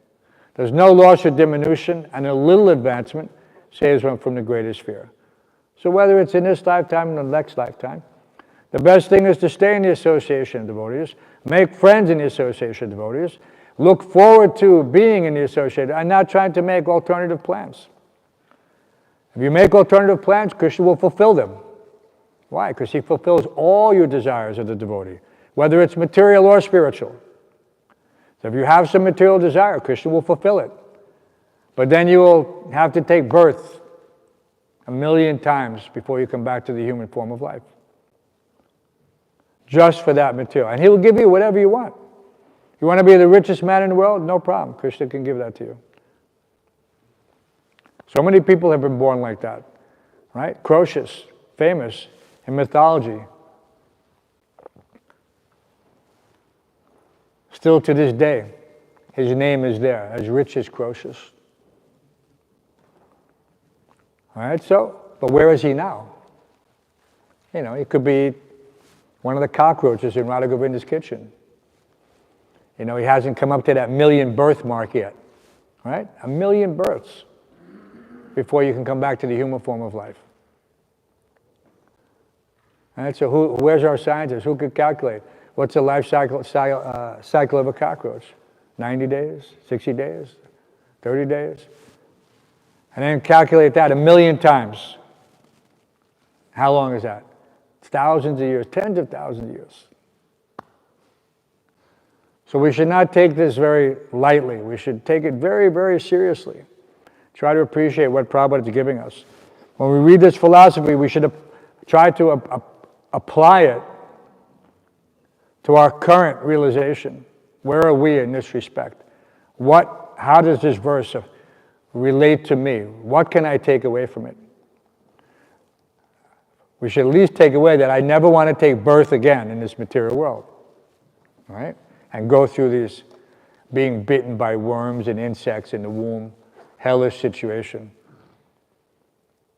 There's no loss or diminution, and a little advancement saves one from the greatest fear. So whether it's in this lifetime or the next lifetime, the best thing is to stay in the association of devotees, make friends in the association of devotees, look forward to being in the association, and not trying to make alternative plans. If you make alternative plans, Krishna will fulfill them. Why? Because he fulfills all your desires of the devotee, whether it's material or spiritual. So if you have some material desire, Krishna will fulfill it. But then you will have to take birth 1,000,000 times before you come back to the human form of life. Just for that material. And he will give you whatever you want. You want to be the richest man in the world? No problem. Krishna can give that to you. So many people have been born like that, right? Croesus, famous in mythology. Still to this day, his name is there, as rich as Croesus. All right, but where is he now? He could be one of the cockroaches in Radha Govinda's kitchen. He hasn't come up to that 1,000,000 birth mark yet, right? 1,000,000 births before you can come back to the human form of life. All right, so where's our scientists? Who could calculate? What's the life cycle of a cockroach? 90 days, 60 days, 30 days? And then calculate that 1,000,000 times. How long is that? It's thousands of years, tens of thousands of years. So we should not take this very lightly. We should take it very, very seriously. Try to appreciate what Prabhupada is giving us. When we read this philosophy, we should try to apply it to our current realization. Where are we in this respect? How does this verse relate to me? What can I take away from it? We should at least take away that I never want to take birth again in this material world, right? And go through this being bitten by worms and insects in the womb, hellish situation.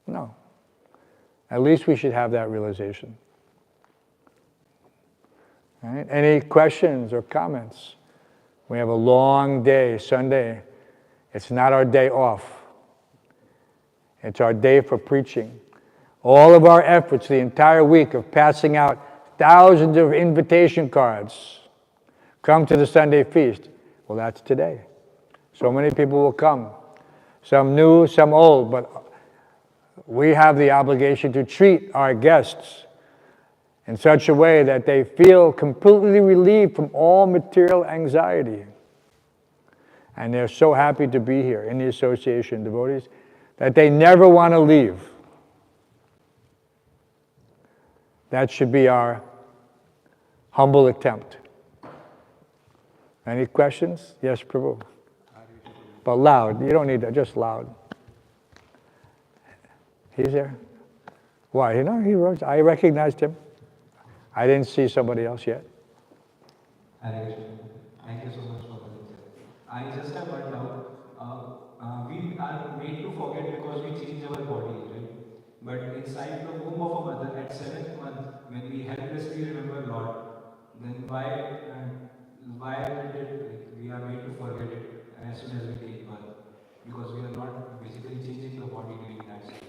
No. At least we should have that realization. All right? Any questions or comments? We have a long day, Sunday. It's not our day off. It's our day for preaching. All of our efforts the entire week of passing out thousands of invitation cards. Come to the Sunday feast. Well, that's today. So many people will come. Some new, some old, but we have the obligation to treat our guests in such a way that they feel completely relieved from all material anxiety. And they're so happy to be here in the association of devotees that they never want to leave. That should be our humble attempt. Any questions? Yes, Prabhu. But loud. You don't need that, just loud. He's there? Why? He wrote. I recognized him. I didn't see somebody else yet. Hare Krishna. Thank you so much for coming. I just have one doubt. We are made to forget because we change our bodies, right? But inside the womb of a mother, at 7th month, when we helplessly remember Lord, then why isn't it we are made to forget it as soon as we take birth? Because we are not basically changing the body during that stage.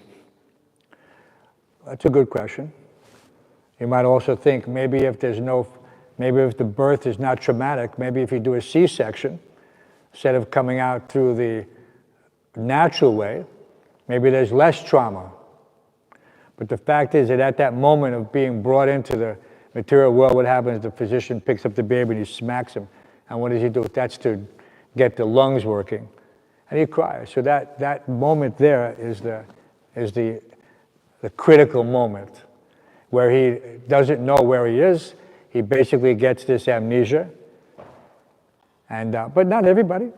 That's a good question. You might also think maybe if the birth is not traumatic, maybe if you do a C-section, instead of coming out through the natural way, maybe there's less trauma. But the fact is that at that moment of being brought into the material world, what happens is the physician picks up the baby and he smacks him. And what does he do? That's to get the lungs working. And he cries. So that moment there is the critical moment where he doesn't know where he is. he basically gets this amnesia. And, but not everybody.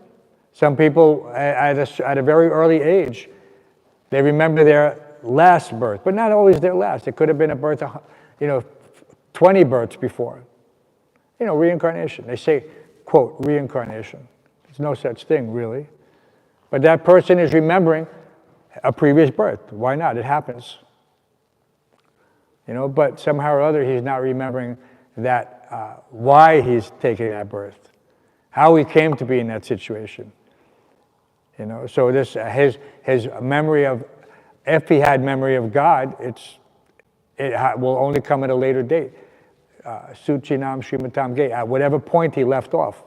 Some people at a very early age, they remember their last birth, but not always their last. It could have been a birth, 20 births before. Reincarnation. They say, quote, reincarnation. There's no such thing, really. But that person is remembering a previous birth. Why not? It happens. But somehow or other, he's not remembering that, why he's taking that birth, how he came to be in that situation. So this, his memory of, if he had memory of God, it will only come at a later date. Suchinam Srimatam Ge, at whatever point he left off.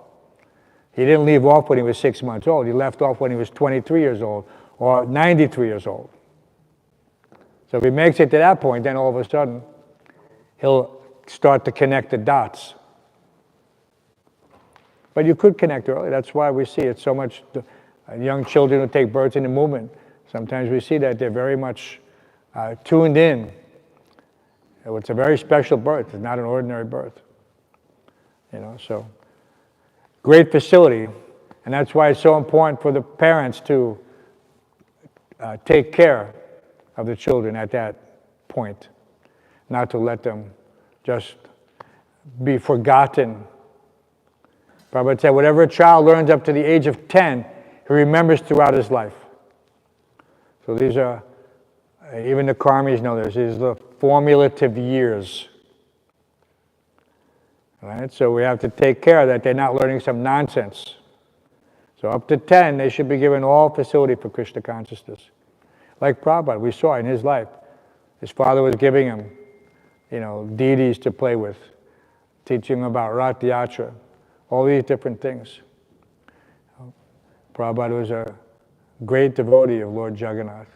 He didn't leave off when he was 6 months old. He left off when he was 23 years old or 93 years old. So if he makes it to that point, then all of a sudden, he'll start to connect the dots. But you could connect early. That's why we see it so much. Young children who take birth in the movement, sometimes we see that they're very much tuned in. It's a very special birth. It's not an ordinary birth. So great facility. And that's why it's so important for the parents to take care of the children at that point, not to let them just be forgotten. Prabhupada said, whatever a child learns up to the age of 10, he remembers throughout his life. So these are, even the karmis know this, these are the formulative years. Right? So we have to take care that they're not learning some nonsense. So up to 10, they should be given all facility for Krishna consciousness. Like Prabhupada, we saw in his life, his father was giving him, deities to play with, teaching him about Rath Yatra, all these different things. Prabhupada was a great devotee of Lord Jagannath.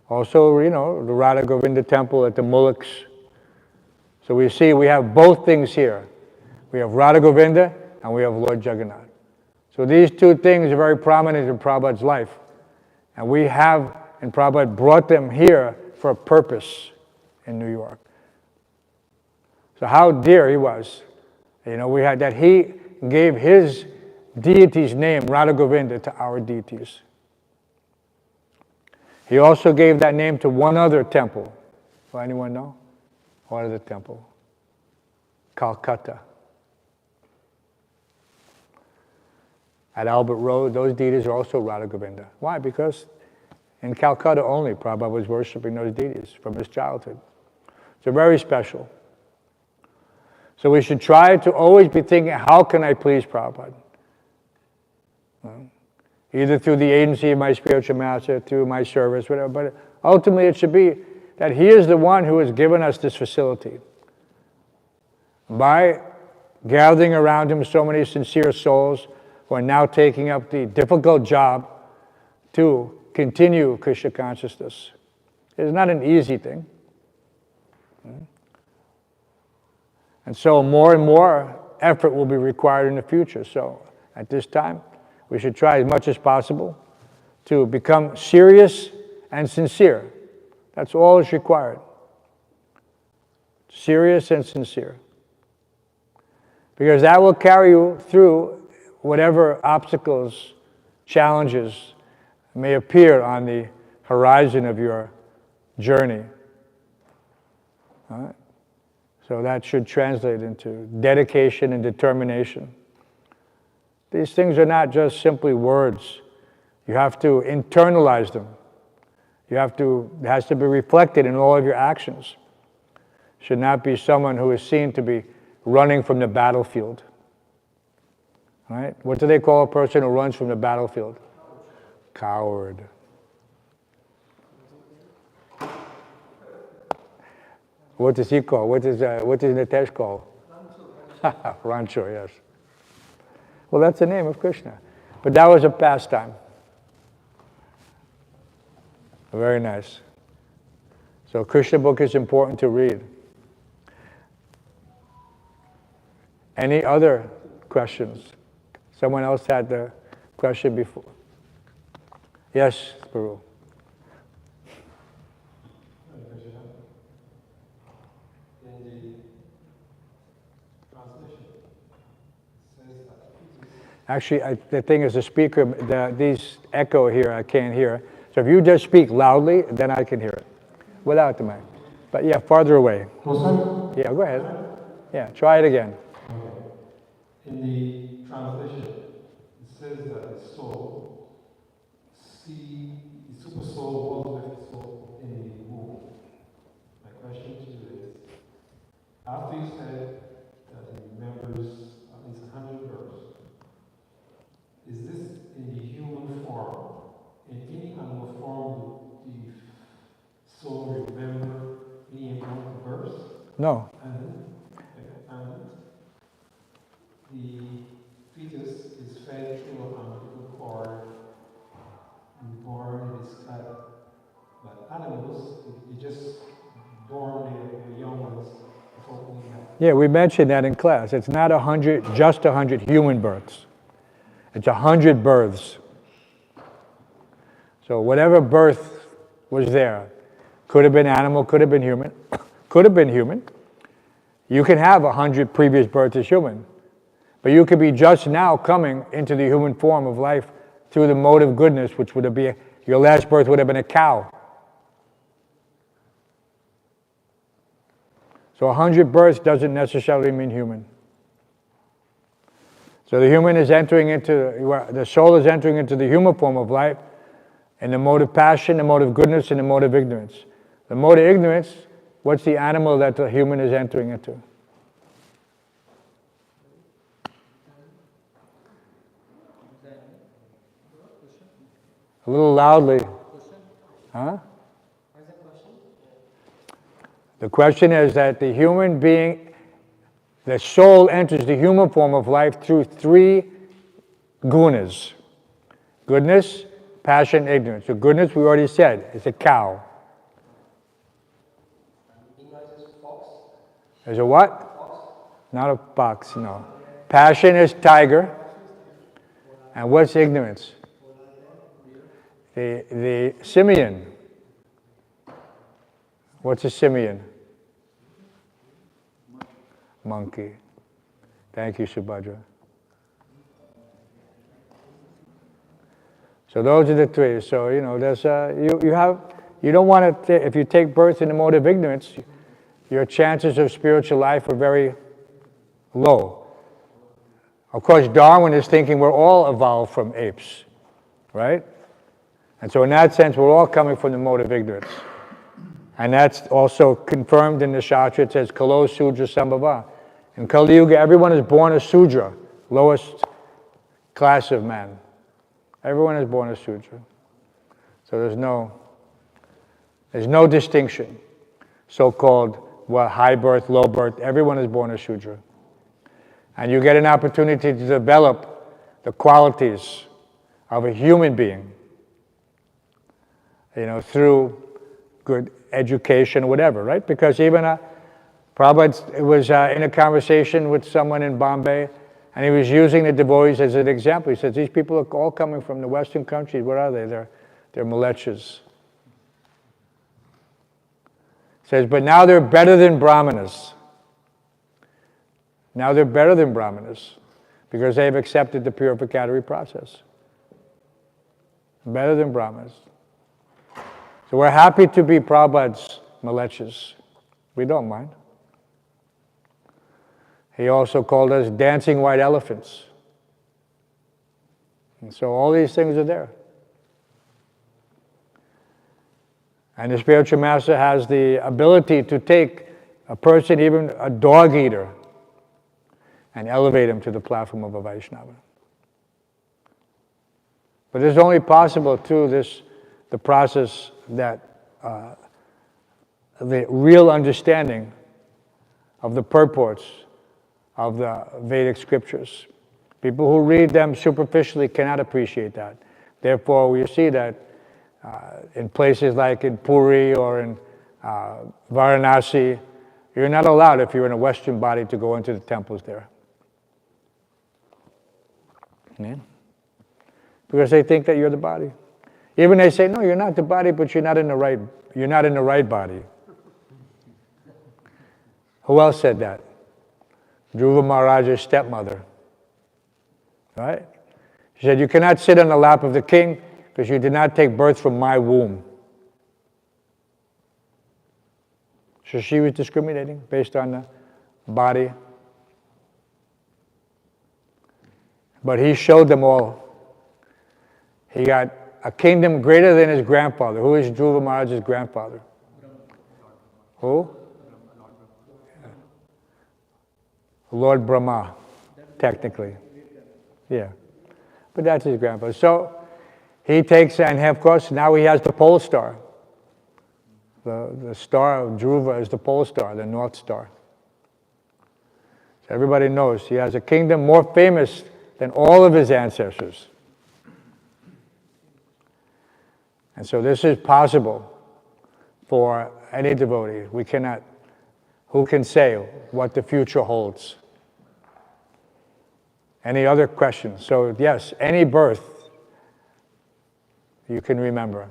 Also, the Radha Govinda temple at the Mullaks. So we see we have both things here. We have Radha Govinda and we have Lord Jagannath. So these two things are very prominent in Prabhupada's life. And we have, and Prabhupada brought them here for a purpose in New York. So how dear he was. We had that he gave his deity's name, Radha Govinda, to our deities. He also gave that name to one other temple. Will anyone know? What other temple? Calcutta. At Albert Road, those deities are also Radha Govinda. Why? Because in Calcutta only, Prabhupada was worshiping those deities from his childhood. So very special. So we should try to always be thinking, how can I please Prabhupada? Either through the agency of my spiritual master, through my service, whatever. But ultimately it should be that he is the one who has given us this facility. By gathering around him so many sincere souls who are now taking up the difficult job to continue Krishna consciousness. It's not an easy thing. And so more and more effort will be required in the future. So at this time, we should try as much as possible to become serious and sincere. That's all that's required. Serious and sincere. Because that will carry you through whatever obstacles, challenges may appear on the horizon of your journey. All right? So that should translate into dedication and determination. These things are not just simply words. You have to internalize them. It has to be reflected in all of your actions. Should not be someone who is seen to be running from the battlefield. Right? What do they call a person who runs from the battlefield? Coward. What does he call? What does Nitesh call? Rancho, yes. Well, that's the name of Krishna. But that was a pastime. Very nice. So Krishna book is important to read. Any other questions? Someone else had the question before. Yes, Prabhu. In the Actually, the thing is the speaker, these echo here, I can't hear. So if you just speak loudly, then I can hear it, without the mic. But yeah, farther away. Yeah, go ahead. Yeah, try it again. In the translation, it says that the soul, the super soul was with the soul in the womb. My question to you is, after you said that it remembers at least 100 births, is this in the human form? In any animal form, would the soul remember any amount of births? No. And the fetus is fed through an umbilical cord and born in its gut. But animals, you just born the young ones before we have. Yeah, we mentioned that in class. It's not 100, just 100 human births. It's 100 births. So whatever birth was there, could have been animal, could have been human, could have been human. You can have 100 previous births as human, but you could be just now coming into the human form of life through the mode of goodness, which would be, your last birth would have been a cow. So 100 births doesn't necessarily mean human. So the human is entering into, the soul is entering into the human form of life in the mode of passion, the mode of goodness, and the mode of ignorance. The mode of ignorance, what's the animal that the human is entering into? A little loudly. Huh? The question is that the human being, the soul enters the human form of life through three gunas. Goodness, passion, ignorance. So goodness, we already said, is a cow. Is a what? Not a fox, no. Passion is tiger. And what's ignorance? The simian. What's a simian? Monkey. Thank you, Subhadra. So those are the three. So, there's you don't want to, if you take birth in the mode of ignorance, your chances of spiritual life are very low. Of course, Darwin is thinking we're all evolved from apes, right? And so in that sense, we're all coming from the mode of ignorance. And that's also confirmed in the Shastra. It says, Kalo Sudra Sambhava. In Kali Yuga, everyone is born a Sudra, lowest class of man. Everyone is born a Sudra. So there's no distinction. So-called high birth, low birth, everyone is born a Sudra. And you get an opportunity to develop the qualities of a human being, through good education, whatever, right? Because even Prabhupada was in a conversation with someone in Bombay, and he was using the devotees as an example. He says, these people are all coming from the Western countries. What are they? They're Malechas. He says, but now they're better than Brahmanas. Now they're better than Brahmanas because they've accepted the purificatory process. Better than Brahmanas. So we're happy to be Prabhupada's Malechas. We don't mind. He also called us dancing white elephants. And so all these things are there. And the spiritual master has the ability to take a person, even a dog eater, and elevate him to the platform of a Vaishnava. But it's only possible through the process that the real understanding of the purports of the Vedic scriptures. People who read them superficially cannot appreciate that. Therefore, we see that in places like in Puri or in Varanasi, you're not allowed, if you're in a Western body, to go into the temples there. Yeah? Because they think that you're the body. Even they say, no, you're not the body, but you're not in the right body. Who else said that? Dhruva Maharaja's stepmother. Right? She said, you cannot sit on the lap of the king because you did not take birth from my womb. So she was discriminating based on the body. But he showed them all. He got a kingdom greater than his grandfather. Who is Dhruva Maharaj's grandfather? Who? Lord Brahma, technically. Yeah. But that's his grandfather. So he takes, and of course, now he has the pole star. The star of Dhruva is the pole star, the North Star. So everybody knows he has a kingdom more famous than all of his ancestors. And so this is possible for any devotee. We cannot, who can say what the future holds? Any other questions? So yes, any birth you can remember.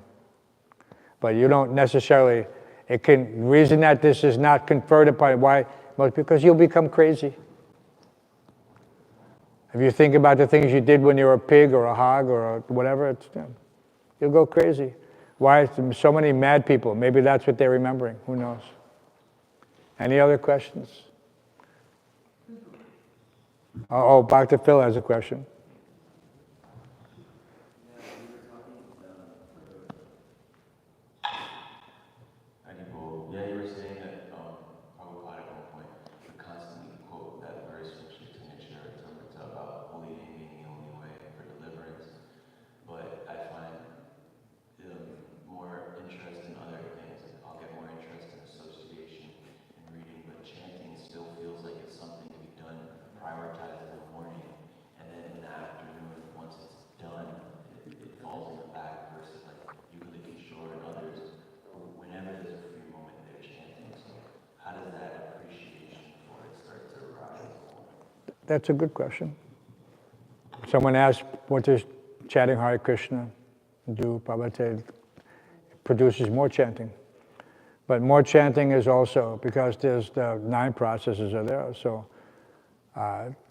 But you don't necessarily, reason that this is not conferred upon, why? Because you'll become crazy. If you think about the things you did when you were a pig or a hog or whatever, you'll go crazy. Why so many mad people? Maybe that's what they're remembering. Who knows? Any other questions? Oh, Dr. Phil has a question. Yeah, you were saying that Prabhupada at one point would constantly quote that verse from Chaitanya Charitamrita about holy name being the only way for deliverance. But I find more interest in other things. I'll get more interest in association and reading, but chanting still feels like it's something to be done, prioritized in the morning, and then in the afternoon, once it's done, it falls in the back versus like Yukuli Kishore and others, whenever there's a free moment, they're chanting. So how does that appreciation for it start to arise? That's a good question. Someone asked, what does chanting Hare Krishna do? Prabhupada said, it produces more chanting. But more chanting is also, because there's the 9 processes are there, so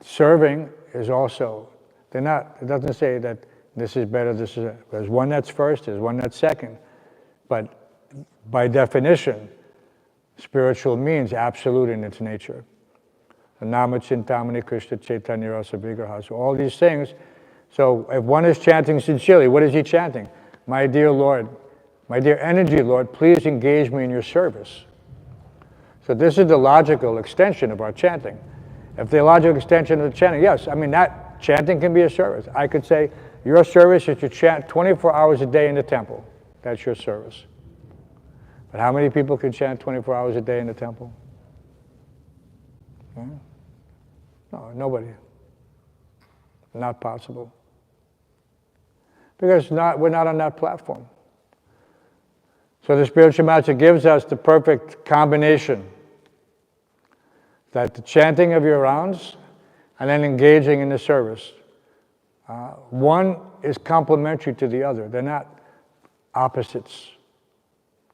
serving is also, they're not, it doesn't say that this is better, this is, there's one that's first, there's one that's second. But by definition, spiritual means absolute in its nature. Nama Chintamani Krishna Chaitanya Rasa Vigraha. So all these things. So if one is chanting sincerely, what is he chanting? My dear Lord, my dear energy Lord, please engage me in your service. So this is the logical extension of our chanting. If the logical extension of the chanting, yes, I mean that chanting can be a service. I could say your service is to chant 24 hours a day in the temple. That's your service. But how many people can chant 24 hours a day in the temple? No, nobody. Not possible. Because we're not on that platform. So the spiritual master gives us the perfect combination. That the chanting of your rounds and then engaging in the service. One is complementary to the other. They're not opposites.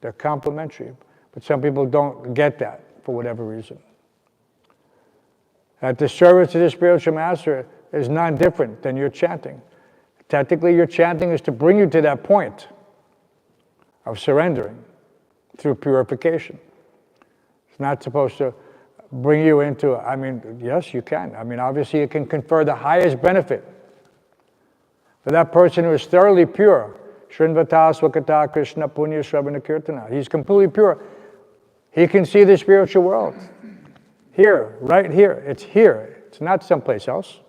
They're complementary. But some people don't get that for whatever reason. That the service to the spiritual master is none different than your chanting. Technically, your chanting is to bring you to that point of surrendering through purification. It's not supposed to bring you into, I mean, yes, you can. I mean, obviously, it can confer the highest benefit. For that person who is thoroughly pure, Shrinvata Swakata Krishna Punya Shravana Kirtana, he's completely pure. He can see the spiritual world. Here, right here. It's here. It's not someplace else.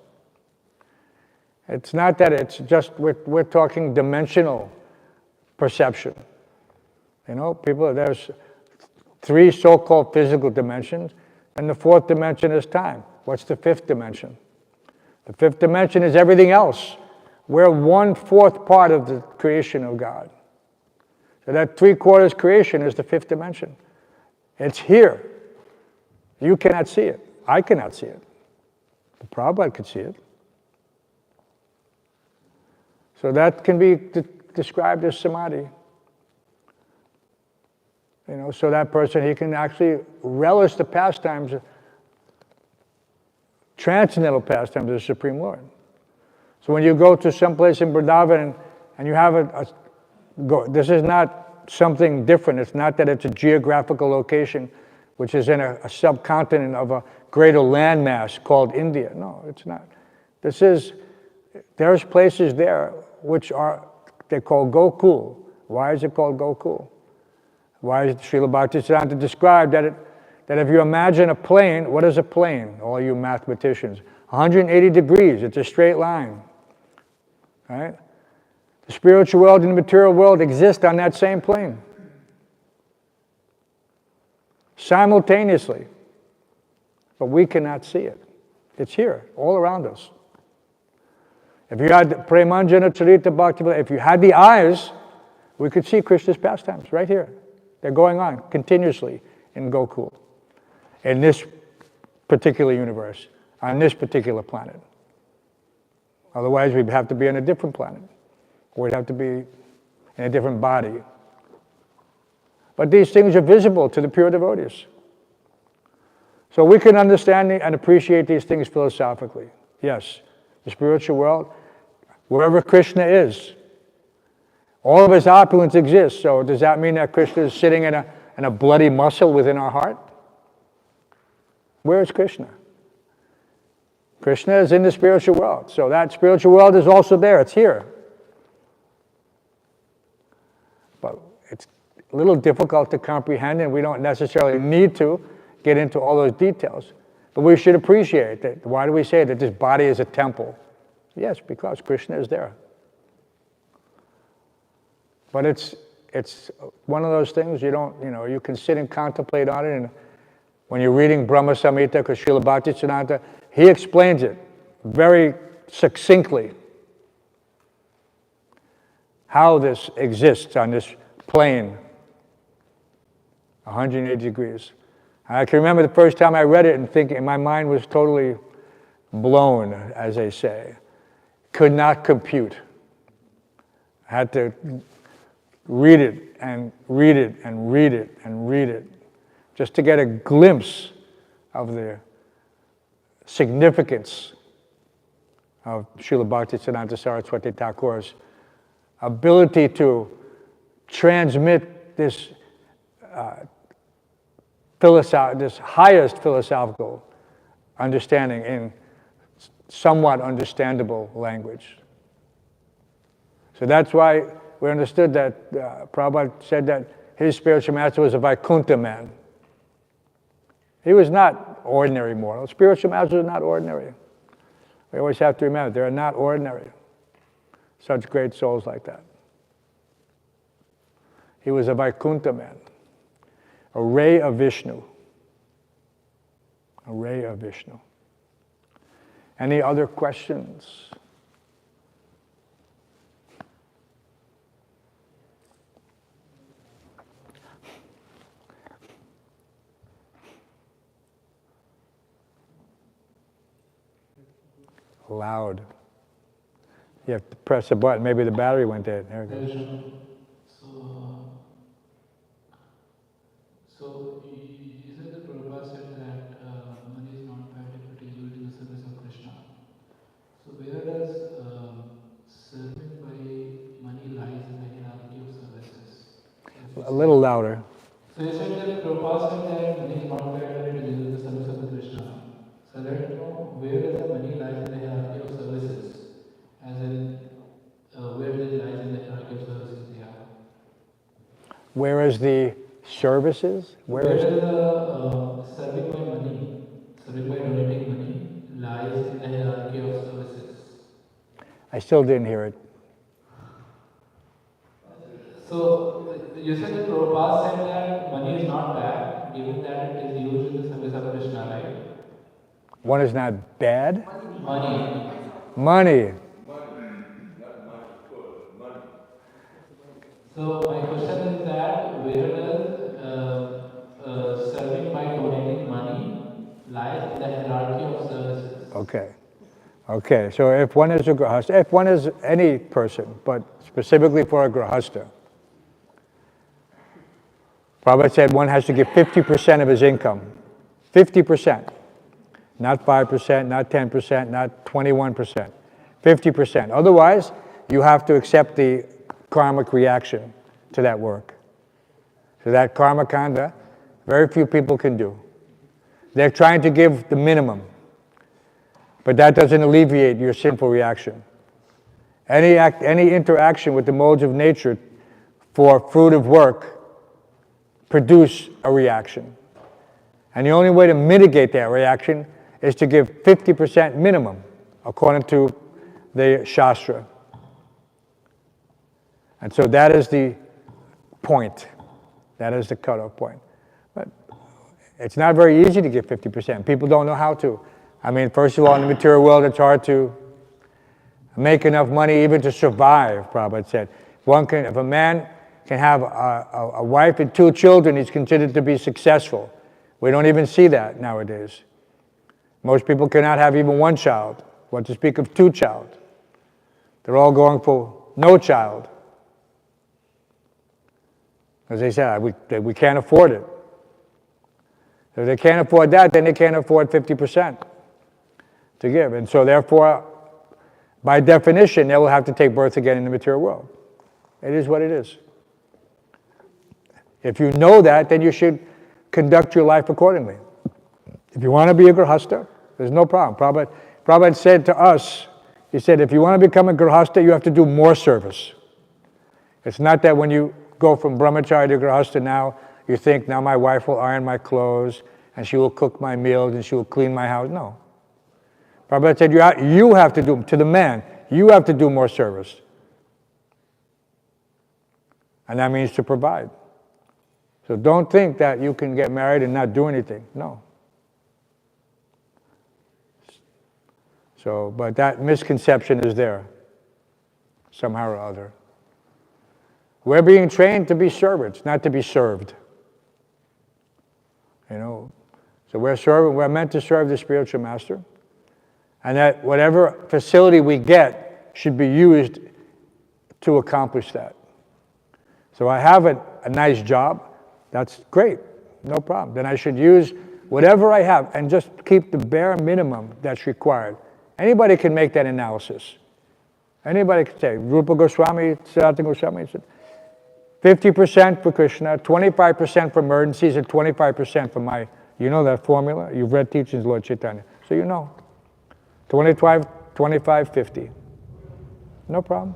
It's not that it's just, we're talking dimensional perception. You know, people, there's 3 so-called physical dimensions, and the 4th dimension is time. What's the 5th dimension? The 5th dimension is everything else. We're 1/4 part of the creation of God. So that 3/4 creation is the 5th dimension. It's here. You cannot see it. I cannot see it. The Prabhupada could see it. So that can be described as samadhi. You know, so that person, he can actually relish the pastimes, transcendental pastimes of the Supreme Lord. So when you go to someplace in Vrindavan and you have this is not something different. It's not that it's a geographical location which is in a subcontinent of a greater landmass called India. No, it's not. There's places there which they're called Gokul. Why is it called Gokul? Why is Srila Bhaktisiddhanta described that if you imagine a plane, what is a plane, all you mathematicians? 180 degrees, it's a straight line. Right? The spiritual world and the material world exist on that same plane. Simultaneously. But we cannot see it. It's here, all around us. If you had Premanjana Charita Bhakti, if you had the eyes, we could see Krishna's pastimes right here. They're going on continuously in Gokul, in this particular universe, on this particular planet. Otherwise, we'd have to be on a different planet, or we'd have to be in a different body. But these things are visible to the pure devotees. So we can understand and appreciate these things philosophically. Yes, the spiritual world, wherever Krishna is, all of his opulence exists. So does that mean that Krishna is sitting in a bloody muscle within our heart? Where is Krishna? Krishna is in the spiritual world. So that spiritual world is also there. It's here. But it's a little difficult to comprehend, and we don't necessarily need to get into all those details. But we should appreciate that. Why do we say that this body is a temple? Yes, because Krishna is there. But it's one of those things you can sit and contemplate on it. And when you're reading Brahma Samhita, because Srila Bhaktisiddhanta, he explains it very succinctly, how this exists on this plane, 180 degrees. I can remember the first time I read it and thinking, my mind was totally blown, as they say. Could not compute. I had to read it and read it and read it and read it, just to get a glimpse of the significance of Srila Bhaktisiddhanta Saraswati Thakur's ability to transmit this this highest philosophical understanding in somewhat understandable language. So that's why we understood that Prabhupada said that his spiritual master was a Vaikuntha man. He was not ordinary mortal. Spiritual masters are not ordinary. We always have to remember, they are not ordinary. Such great souls like that. He was a Vaikuntha man. A ray of Vishnu. A ray of Vishnu. Any other questions? Loud. You have to press a button. Maybe the battery went dead. There it goes. So you said that Prabhupada said that money is not bad if it is used in the service of Krishna. So where does serving by money lies in the hierarchy of services? A little louder. So you said that Prabhupada said that money is not bad if it is used in the service of Krishna. So I don't know where does the money lies in the hierarchy of services? As in, where does it lies in the hierarchy of services? Yeah. Where is the services? Where does the serving by money, serving by donating money, lies in the hierarchy of services? I still didn't hear it. So you said that Prabhupada said that money is not bad, given that it is used in the service of Krishna, right? One is not bad. Money. Money. So my question is that where does serving by donating money lies in the hierarchy of services? Okay, so if one is a grahasta, if one is any person, but specifically for a grahasta, Prabhupada said one has to give 50% of his income. 50%. Not 5%, not 10%, not 21%. 50%. Otherwise, you have to accept the karmic reaction to that work. So that karma kanda, very few people can do. They're trying to give the minimum, but that doesn't alleviate your sinful reaction. Any interaction with the modes of nature for fruitive work produce a reaction. And the only way to mitigate that reaction is to give 50% minimum, according to the Shastra. And so that is the point. That is the cutoff point. But it's not very easy to give 50%. People don't know how to. I mean, first of all, in the material world, it's hard to make enough money even to survive, Prabhupada said. If a man can have a wife and 2 children, he's considered to be successful. We don't even see that nowadays. Most people cannot have even 1 child, what to speak of 2 child. They're all going for no child. As they said, we can't afford it. If they can't afford that, then they can't afford 50% to give. And so therefore, by definition, they will have to take birth again in the material world. It is what it is. If you know that, then you should conduct your life accordingly. If you want to be a grihasta, there's no problem. Prabhupada said to us, he said, if you want to become a grihasta, you have to do more service. It's not that when you go from brahmachari to grihasta now, you think, now my wife will iron my clothes, and she will cook my meals, and she will clean my house. No. Prabhupada said, you have to do, to the man, you have to do more service. And that means to provide. So don't think that you can get married and not do anything. No. So, but that misconception is there, somehow or other. We're being trained to be servants, not to be served. You know, so we're meant to serve the spiritual master, and that whatever facility we get should be used to accomplish that. So I have a nice job, that's great, no problem. Then I should use whatever I have and just keep the bare minimum that's required. Anybody can make that analysis. Anybody can say, Rupa Goswami, Siddhartha Goswami said, 50% for Krishna, 25% for emergencies, and 25% for my, you know that formula? You've read teachings of Lord Chaitanya, so you know. 25, 50. No problem.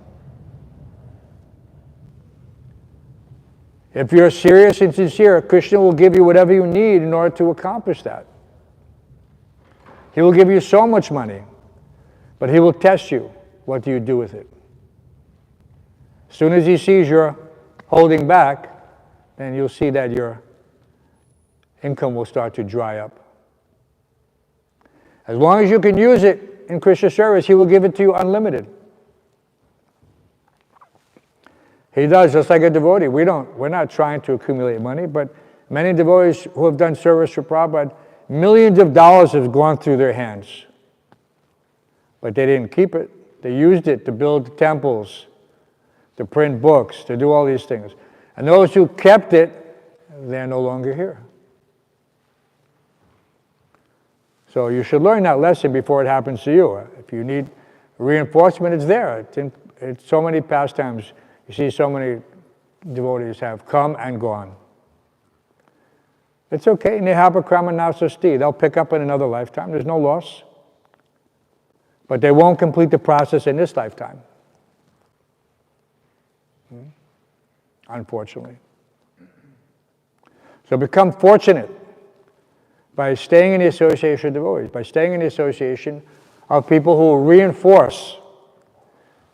If you're serious and sincere, Krishna will give you whatever you need in order to accomplish that. He will give you so much money, but he will test you. What do you do with it? As soon as he sees you're holding back, then you'll see that your income will start to dry up. As long as you can use it in Krishna service, he will give it to you unlimited. He does, just like a devotee. We're not trying to accumulate money, but many devotees who have done service for Prabhupada, millions of dollars have gone through their hands. But they didn't keep it. They used it to build temples, to print books, to do all these things. And those who kept it, they're no longer here. So you should learn that lesson before it happens to you. If you need reinforcement, it's there. It's so many pastimes. You see so many devotees have come and gone. It's okay. Nihapa krama nasasti. They'll pick up in another lifetime. There's no loss. But they won't complete the process in this lifetime. Unfortunately. So become fortunate by staying in the association of devotees, by staying in the association of people who reinforce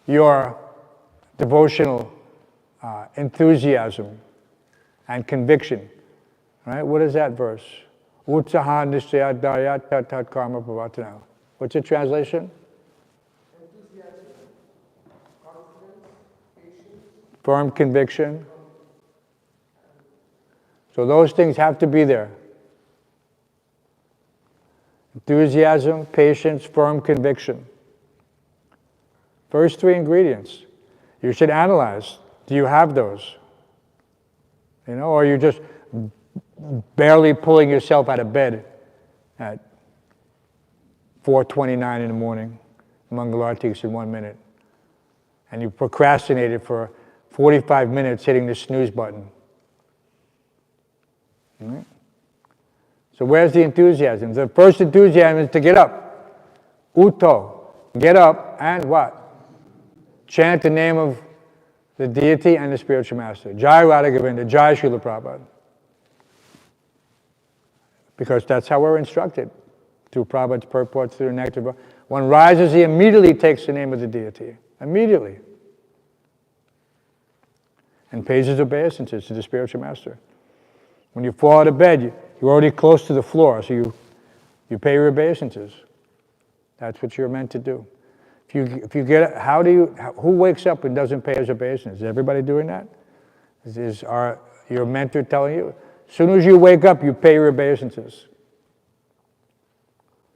your devotional enthusiasm and conviction. Right? What is that verse? Utsaha nishya daya tat tat karma pravatana. What's the translation? Enthusiasm, confidence, patience, firm conviction. So those things have to be there. Enthusiasm, patience, firm conviction. First 3 ingredients. You should analyze, do you have those? You know, or are you just barely pulling yourself out of bed at 4:29 in the morning, Mangalartiks in 1 minute. And you procrastinated for 45 minutes hitting the snooze button. Right? So where's the enthusiasm? The first enthusiasm is to get up. Utto. Get up and what? Chant the name of the deity and the spiritual master. Jai Radha Govinda, Jai Srila Prabhupada. Because that's how we're instructed. Through Prabhupada's purports, through the nectar. One rises, he immediately takes the name of the deity. Immediately. And pays his obeisances to the spiritual master. When you fall out of bed, you're already close to the floor, so you pay your obeisances. That's what you're meant to do. If you get, who wakes up and doesn't pay his obeisances? Is everybody doing that? Is your mentor telling you? As soon as you wake up, you pay your obeisances.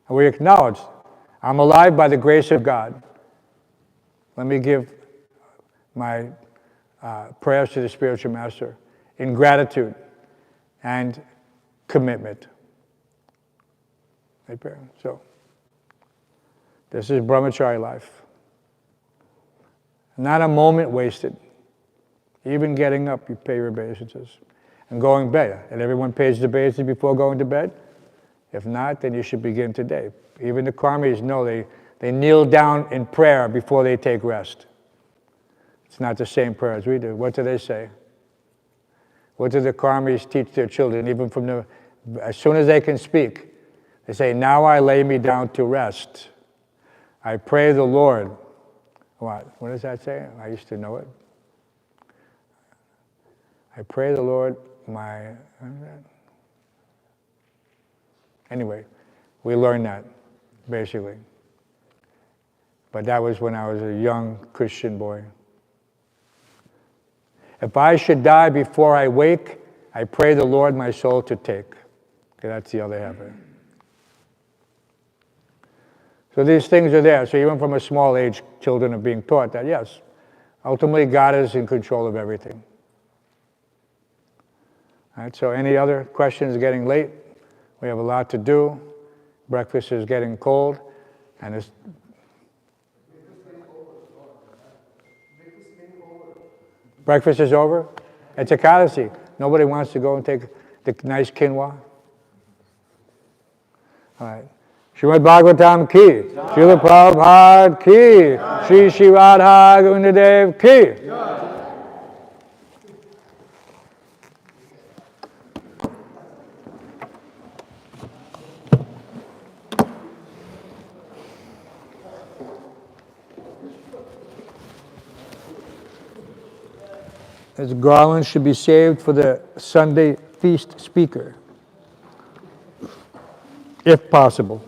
And we acknowledge, I'm alive by the grace of God. Let me give my prayers to the spiritual master in gratitude and commitment. So, this is brahmachari life. Not a moment wasted. Even getting up, you pay your obeisances. And going to bed. And everyone pays the obeisances before going to bed? If not, then you should begin today. Even the karmis know they kneel down in prayer before they take rest. It's not the same prayer as we do. What do they say? What do the karmis teach their children? Even as soon as they can speak, they say, now I lay me down to rest. I pray the Lord. What does that say? I used to know it. I pray the Lord Anyway, we learned that, basically. But that was when I was a young Christian boy. If I should die before I wake, I pray the Lord my soul to take. Okay, that's the other half of it. So these things are there. So even from a small age, children are being taught that, yes, ultimately God is in control of everything. All right, so any other questions? Getting late. We have a lot to do. Breakfast is getting cold. And it's... Breakfast is over? It's Ekadasi. Nobody wants to go and take the nice quinoa? All right. Srimad Bhāgavatam ki, Srila Prabhupada ki, Sri Sri Radha Govinda Dev ki. This garland should be saved for the Sunday feast speaker, if possible.